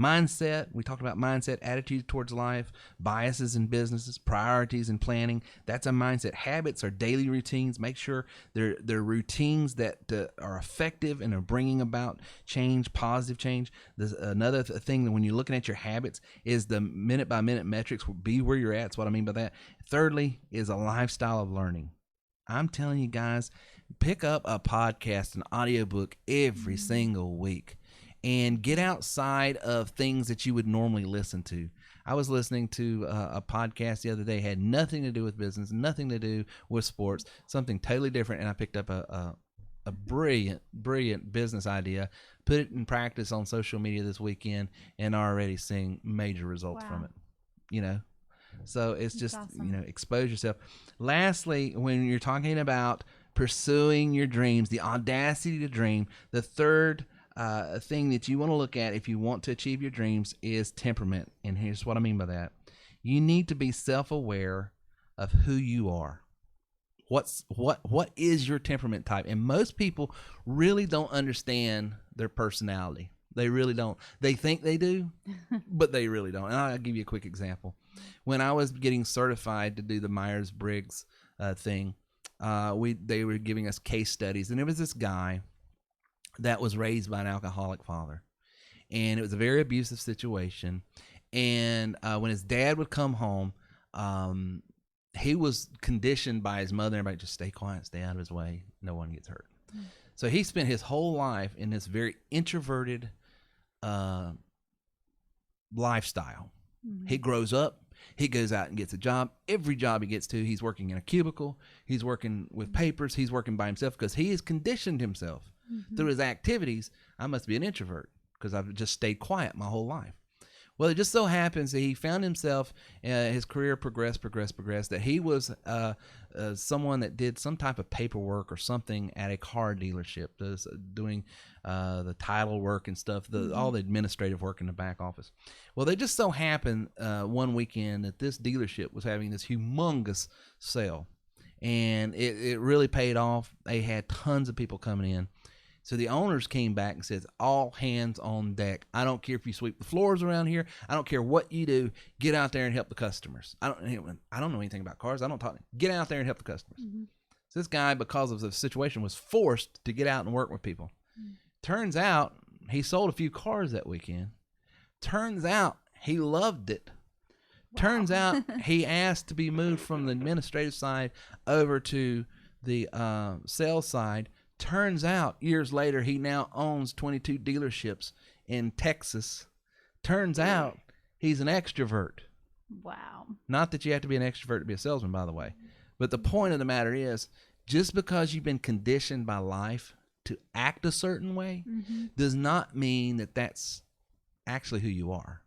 Mindset, we talked about mindset, attitude towards life, biases in businesses, priorities in planning. That's a mindset. Habits are daily routines. Make sure they're routines that are effective and are bringing about change, positive change. There's another thing that when you're looking at your habits is the minute by minute metrics. Be where you're at. That's what I mean by that. Thirdly is a lifestyle of learning. I'm telling you guys, pick up a podcast, an audiobook every single week. And get outside of things that you would normally listen to. I was listening to a podcast the other day, had nothing to do with business, nothing to do with sports, something totally different, and I picked up a brilliant business idea, put it in practice on social media this weekend, and already seeing major results from it. So it's just awesome. Expose yourself. Lastly, when you're talking about pursuing your dreams, the audacity to dream, the third thing that you want to look at if you want to achieve your dreams is temperament. And here's what I mean by that. You need to be self-aware of who you are. What is your temperament type? And most people really don't understand their personality. They really don't. They think they do, but they really don't. And I'll give you a quick example. When I was getting certified to do the Myers-Briggs thing, they were giving us case studies, and there was this guy that was raised by an alcoholic father, and it was a very abusive situation. And when his dad would come home, he was conditioned by his mother, everybody just stay quiet, stay out of his way, no one gets hurt. So he spent his whole life in this very introverted lifestyle. He grows up, he goes out and gets a job. Every job he gets to, he's working in a cubicle, he's working with papers, he's working by himself because he has conditioned himself through his activities. I must be an introvert because I've just stayed quiet my whole life. Well, it just so happens that he found himself, his career progressed, that he was someone that did some type of paperwork or something at a car dealership, doing the title work and stuff, all the administrative work in the back office. Well, they just so happened one weekend that this dealership was having this humongous sale, and it really paid off. They had tons of people coming in. So the owners came back and says, all hands on deck. I don't care if you sweep the floors around here. I don't care what you do. Get out there and help the customers. I don't know anything about cars. I don't talk. Get out there and help the customers. So this guy, because of the situation, was forced to get out and work with people. Turns out he sold a few cars that weekend. Turns out he loved it. Wow. Turns out he asked to be moved from the administrative side over to the sales side. Turns out, years later, he now owns 22 dealerships in Texas. Turns out, he's an extrovert. Wow. Not that you have to be an extrovert to be a salesman, by the way. But the point of the matter is, just because you've been conditioned by life to act a certain way does not mean that that's actually who you are.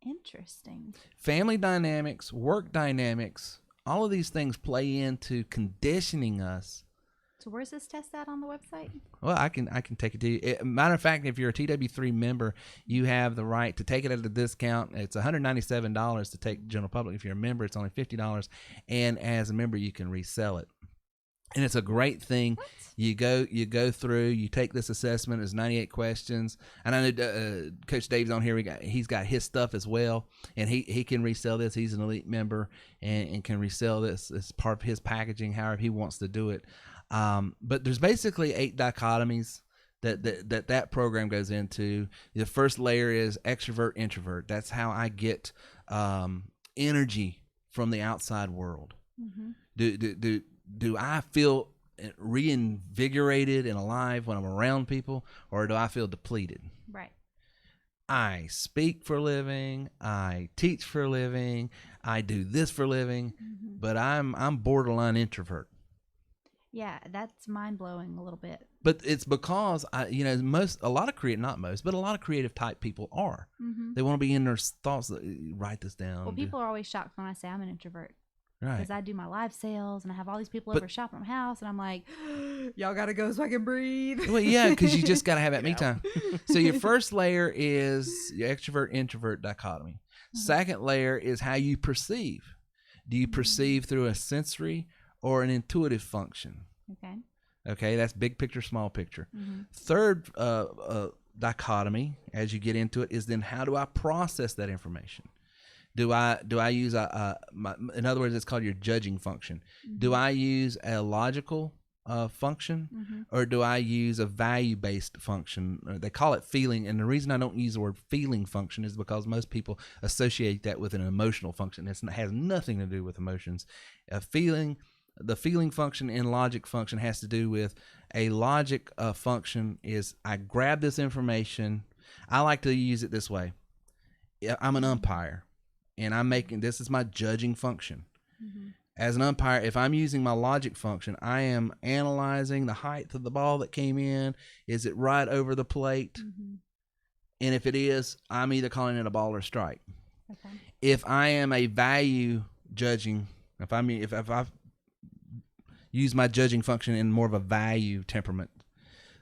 Interesting. Family dynamics, work dynamics, all of these things play into conditioning us. So where's this test at on the website? Well, I can take it to you. Matter of fact, if you're a TW3 member, you have the right to take it at a discount. It's $197 to take general public. If you're a member, it's only $50. And as a member, you can resell it. And it's a great thing. What? You go through, you take this assessment. It's 98 questions. And I know Coach Dave's on here. He's got his stuff as well, and he can resell this. He's an elite member and can resell this as part of his packaging, however he wants to do it. But there's basically 8 dichotomies that program goes into. The first layer is extrovert, introvert. That's how I get energy from the outside world. Do I feel reinvigorated and alive when I'm around people, or do I feel depleted? Right. I speak for a living. I teach for a living. I do this for a living, but I'm borderline introvert. Yeah, that's mind blowing a little bit. But it's because a lot of creative type people are. They want to be in their thoughts. Write this down. Well, people are always shocked when I say I'm an introvert. Right. Because I do my live sales and I have all these people over shopping at my house, and I'm like, y'all gotta go so I can breathe. Well, yeah, because you just gotta have that me time. So your first layer is your extrovert introvert dichotomy. Second layer is how you perceive. Do you perceive through a sensory or an intuitive function? Okay, that's big picture, small picture. Third dichotomy, as you get into it, is then how do I process that information? Do I use in other words, it's called your judging function. Do I use a logical function, or do I use a value-based function? They call it feeling, and the reason I don't use the word feeling function is because most people associate that with an emotional function. It has nothing to do with emotions. The feeling function and logic function has to do with a logic function is I grab this information. I like to use it this way. I'm an umpire. and I'm making, this is my judging function. Mm-hmm. As an umpire, if I'm using my logic function, I am analyzing the height of the ball that came in. Is it right over the plate? Mm-hmm. And if it is, I'm either calling it a ball or strike. Okay. If I am a value judging, if I use my judging function in more of a value temperament,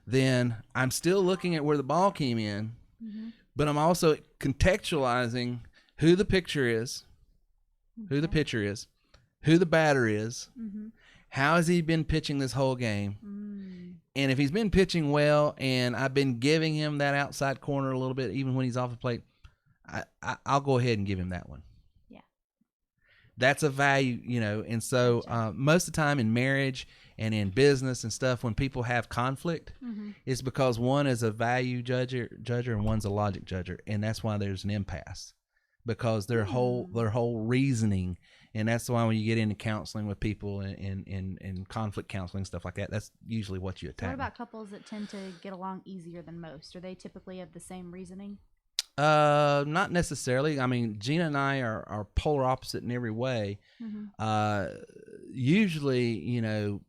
then I'm still looking at where the ball came in, Mm-hmm. but I'm also contextualizing who the pitcher is, who the pitcher is, who the batter is, Mm-hmm. how has he been pitching this whole game, and if he's been pitching well and I've been giving him that outside corner a little bit, even when he's off the plate, I'll go ahead and give him that one. Yeah. That's a value, you know, and so most of the time in marriage and in business and stuff, when people have conflict, Mm-hmm. it's because one is a value judger and one's a logic judger, and that's why there's an impasse, because their whole reasoning. And that's why when you get into counseling with people and conflict counseling, stuff like that, that's usually what you attack. What about couples that tend to get along easier than most? Are they typically of the same reasoning? Not necessarily. I mean, Gina and I are polar opposite in every way. Mm-hmm. Usually, you know,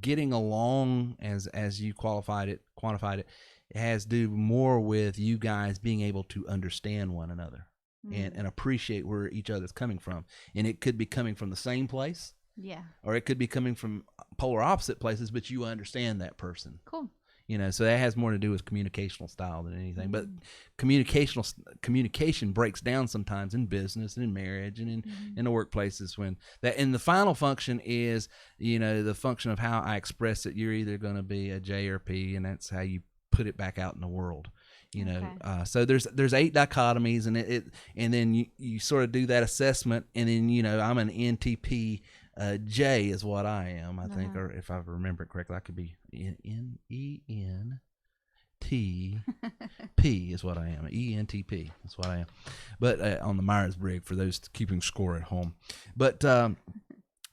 getting along as you quantified it has to do more with you guys being able to understand one another. And appreciate where each other's coming from. And it could be coming from the same place. Yeah. Or it could be coming from polar opposite places, but you understand that person. Cool. You know, so that has more to do with communicational style than anything. But communication breaks down sometimes in business and in marriage and in the workplaces, when that, and the final function is, you know, the function of how I express it. You're either going to be a J or P, and that's how you put it back out in the world. You know, so there's 8 dichotomies, and and then you sort of do that assessment, and then, you know, I'm an NTP J is what I am, I think, or if I remember it correctly, I could be ENTP is what I am. ENTP is what I am. But on the Myers-Briggs, for those keeping score at home. But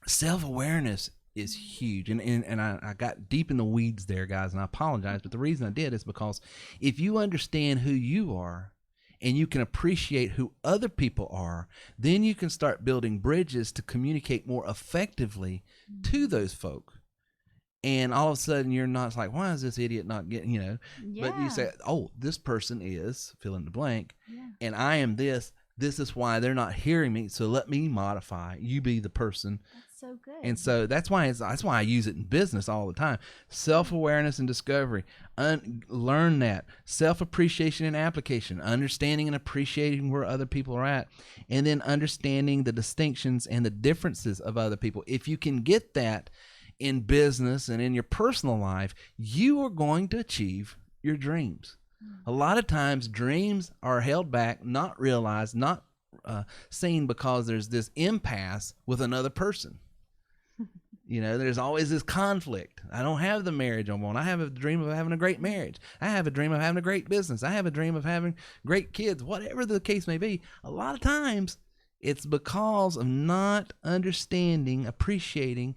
self-awareness is huge, and I got deep in the weeds there, guys, and I apologize, but the reason I did is because if you understand who you are and you can appreciate who other people are, then you can start building bridges to communicate more effectively to those folk. And all of a sudden you're not like, why is this idiot not getting, you know, but you say, oh, this person is fill in the blank, and I am this is why they're not hearing me, so let me modify, you be the person. So good. And so that's why I use it in business all the time. Self-awareness and discovery. Learn that. Self-appreciation and application. Understanding and appreciating where other people are at. And then understanding the distinctions and the differences of other people. If you can get that in business and in your personal life, you are going to achieve your dreams. A lot of times dreams are held back, not realized, not seen, because there's this impasse with another person. You know, there's always this conflict. I don't have the marriage I want. I have a dream of having a great marriage. I have a dream of having a great business. I have a dream of having great kids, whatever the case may be. A lot of times it's because of not understanding, appreciating,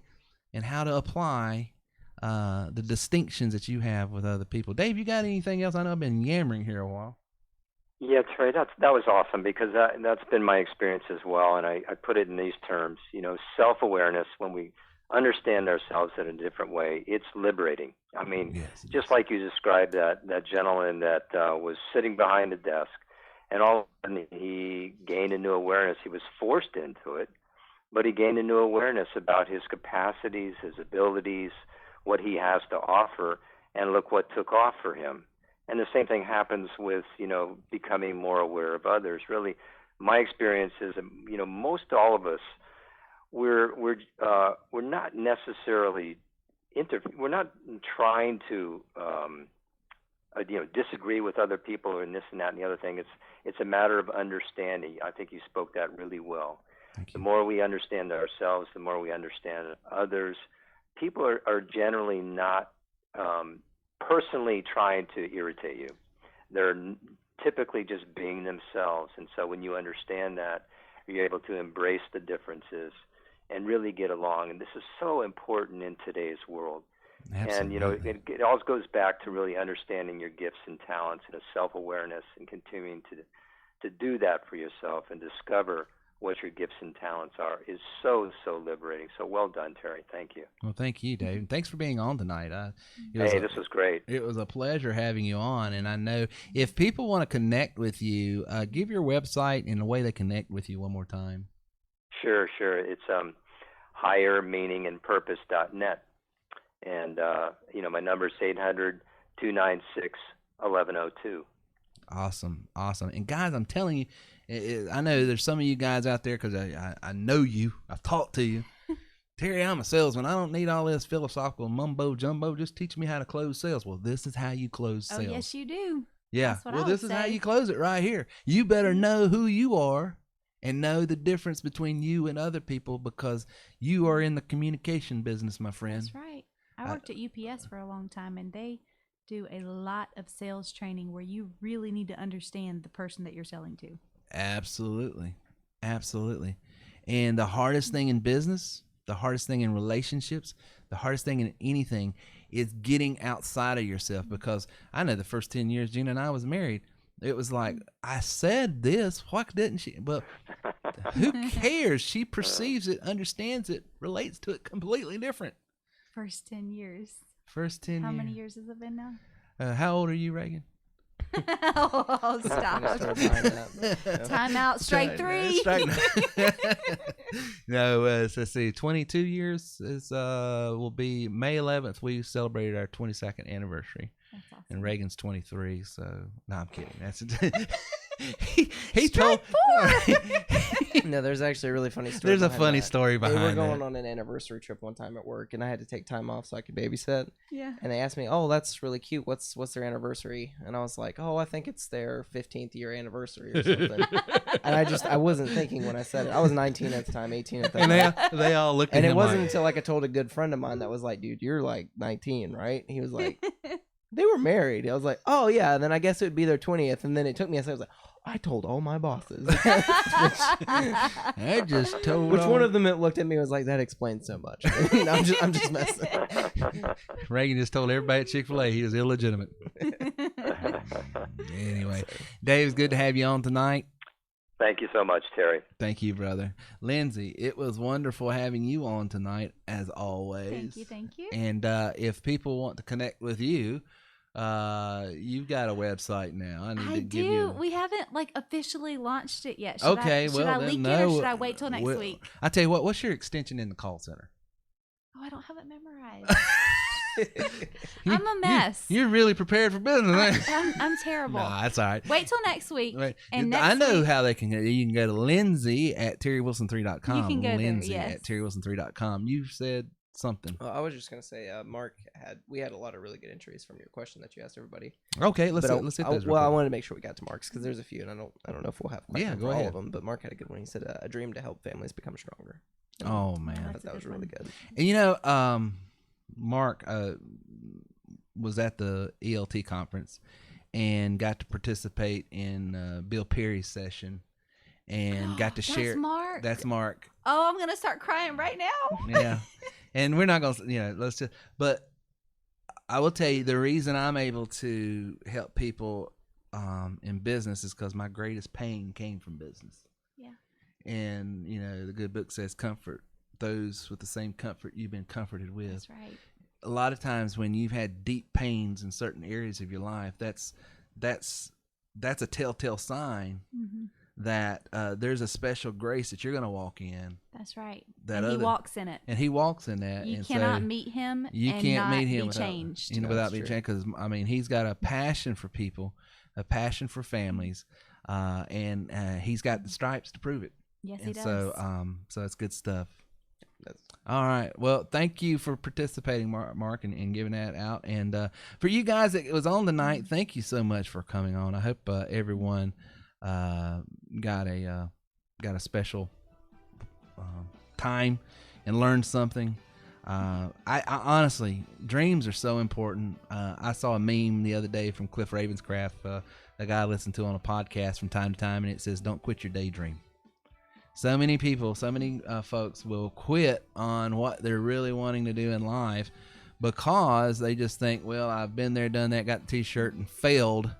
and how to apply the distinctions that you have with other people. Dave, you got anything else? I know I've been yammering here a while. Yeah, Trey, that was awesome, because that's been my experience as well, and I put it in these terms. You know, self-awareness, when we understand ourselves in a different way, it's liberating. I mean, just like you described that gentleman that was sitting behind a desk, and all of a sudden he gained a new awareness. He was forced into it, but he gained a new awareness about his capacities, his abilities, what he has to offer, and look what took off for him. And the same thing happens with, you know, becoming more aware of others. Really, my experience is, you know, most all of us, we're not necessarily we're not trying to you know, disagree with other people and this and that and the other thing. It's a matter of understanding. I think you spoke that really well. The more we understand ourselves, the more we understand others. People are generally not personally trying to irritate you. They're typically just being themselves. And so when you understand that, you're able to embrace the differences and really get along. And this is so important in today's world. Absolutely. And, you know, it all goes back to really understanding your gifts and talents and a self-awareness, and continuing to do that for yourself and discover what your gifts and talents are is so, so liberating. So well done, Terry. Thank you. Well, thank you, Dave. Thanks for being on tonight. This was great. It was a pleasure having you on. And I know if people want to connect with you, give your website and the way they connect with you one more time. Sure. It's highermeaningandpurpose.net. And, my number is 800-296-1102. Awesome. And guys, I'm telling you, I know there's some of you guys out there because I know you. I've talked to you. Terry, I'm a salesman. I don't need all this philosophical mumbo jumbo. Just teach me how to close sales. Well, this is how you close sales. Oh, yes, you do. Yeah. That's what Well, I would this is how say. you close it right here. You better know who you are and know the difference between you and other people because you are in the communication business, my friend. That's right. I worked at UPS for a long time, and they do a lot of sales training where you really need to understand the person that you're selling to. Absolutely. And the hardest thing in business, the hardest thing in relationships, the hardest thing in anything is getting outside of yourself, because I know the first 10 years Gina and I was married, it was like, I said this, why didn't she? But who cares? She perceives it, understands it, relates to it completely different. First 10 years. How many years has it been now? How old are you, Reagan? Oh, stop. Time out. Strike three. No, let's see. 22 years will be May 11th. We celebrated our 22nd anniversary. That's awesome. And Reagan's 23. So, no, I'm kidding. That's he told. No, there's actually a really funny story. There's a funny story behind it. We were going on an anniversary trip one time at work, and I had to take time off so I could babysit. Yeah. And they asked me, "Oh, that's really cute. What's their anniversary?" And I was like, "Oh, I think it's their 15th year anniversary or something." And I wasn't thinking when I said it. I was 19 at the time, 18 at the time. And they all looked at and him. And it wasn't like, until I told a good friend of mine that was like, "Dude, you're like 19, right?" He was like, "They were married." I was like, "Oh yeah." And then I guess it would be their 20th. And then it took me a second. I was like, I told all my bosses. I just told. Which one of them looked at me and was like, "That explains so much." I'm just messing. Reagan just told everybody at Chick-fil-A he was illegitimate. Anyway, Dave, it's good to have you on tonight. Thank you so much, Terry. Thank you, brother. Lindsay, it was wonderful having you on tonight, as always. Thank you. And if people want to connect with you, you've got a website now. I need to give you. We haven't officially launched it yet. Should I leak it or should I wait till next week? I tell you what. What's your extension in the call center? Oh, I don't have it memorized. I'm a mess. You're really prepared for business. I'm terrible. Nah, that's all right. Wait till next week. And I know how they can. You can go to Lindsay at TerryWilson3.com. You can go Lindsay there, yes. at TerryWilson3.com. You said something. Well, I was just gonna say, we had a lot of really good entries from your question that you asked everybody. Okay, let's hit those. Well, I wanted to make sure we got to Mark's because there's a few, and I don't know if we'll have go all ahead. of them. But Mark had a good one. He said, "A dream to help families become stronger." Oh man, I thought that was really good. And Mark was at the ELT conference and got to participate in Bill Perry's session and got to share. That's Mark. That's Mark. Oh, I'm gonna start crying right now. Yeah, and we're not gonna, let's just. But I will tell you, the reason I'm able to help people in business is because my greatest pain came from business. Yeah. And the good book says, "Comfort those with the same comfort you've been comforted with." That's right. A lot of times when you've had deep pains in certain areas of your life, that's a telltale sign that there's a special grace that you're going to walk in. That's right. He walks in it. And he walks in that. You and cannot so meet him. You and can't not meet him be without, changed. without being changed. Because he's got a passion for people, a passion for families, and he's got the stripes to prove it. Yes, and he does. So it's good stuff. All right. Well, thank you for participating, Mark, and giving that out. And for you guys that was on tonight, thank you so much for coming on. I hope everyone got a special time and learned something. I honestly, dreams are so important. I saw a meme the other day from Cliff Ravenscraft, a guy I listen to on a podcast from time to time, and it says, "Don't quit your daydream." So many people, folks will quit on what they're really wanting to do in life because they just think, well, I've been there, done that, got the t-shirt and failed.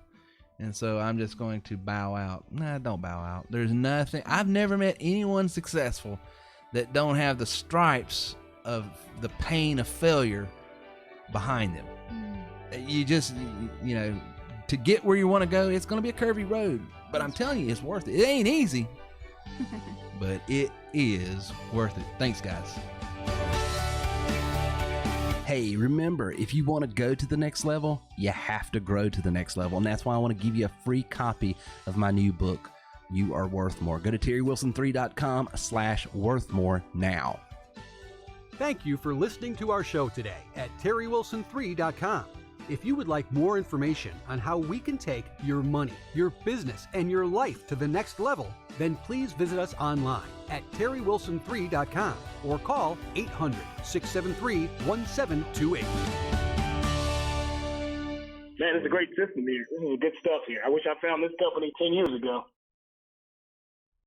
And so I'm just going to bow out. Nah, don't bow out. There's nothing. I've never met anyone successful that don't have the stripes of the pain of failure behind them. You just, you know, to get where you want to go, it's going to be a curvy road. But I'm telling you, it's worth it. It ain't easy, but it is worth it. Thanks, guys. Hey, remember, if you want to go to the next level, you have to grow to the next level. And that's why I want to give you a free copy of my new book, You Are Worth More. Go to terrywilson3.com/worthmore now. Thank you for listening to our show today at terrywilson3.com. If you would like more information on how we can take your money, your business, and your life to the next level, then please visit us online at terrywilson3.com or call 800-673-1728. Man, it's a great system here. This is good stuff here. I wish I found this company 10 years ago.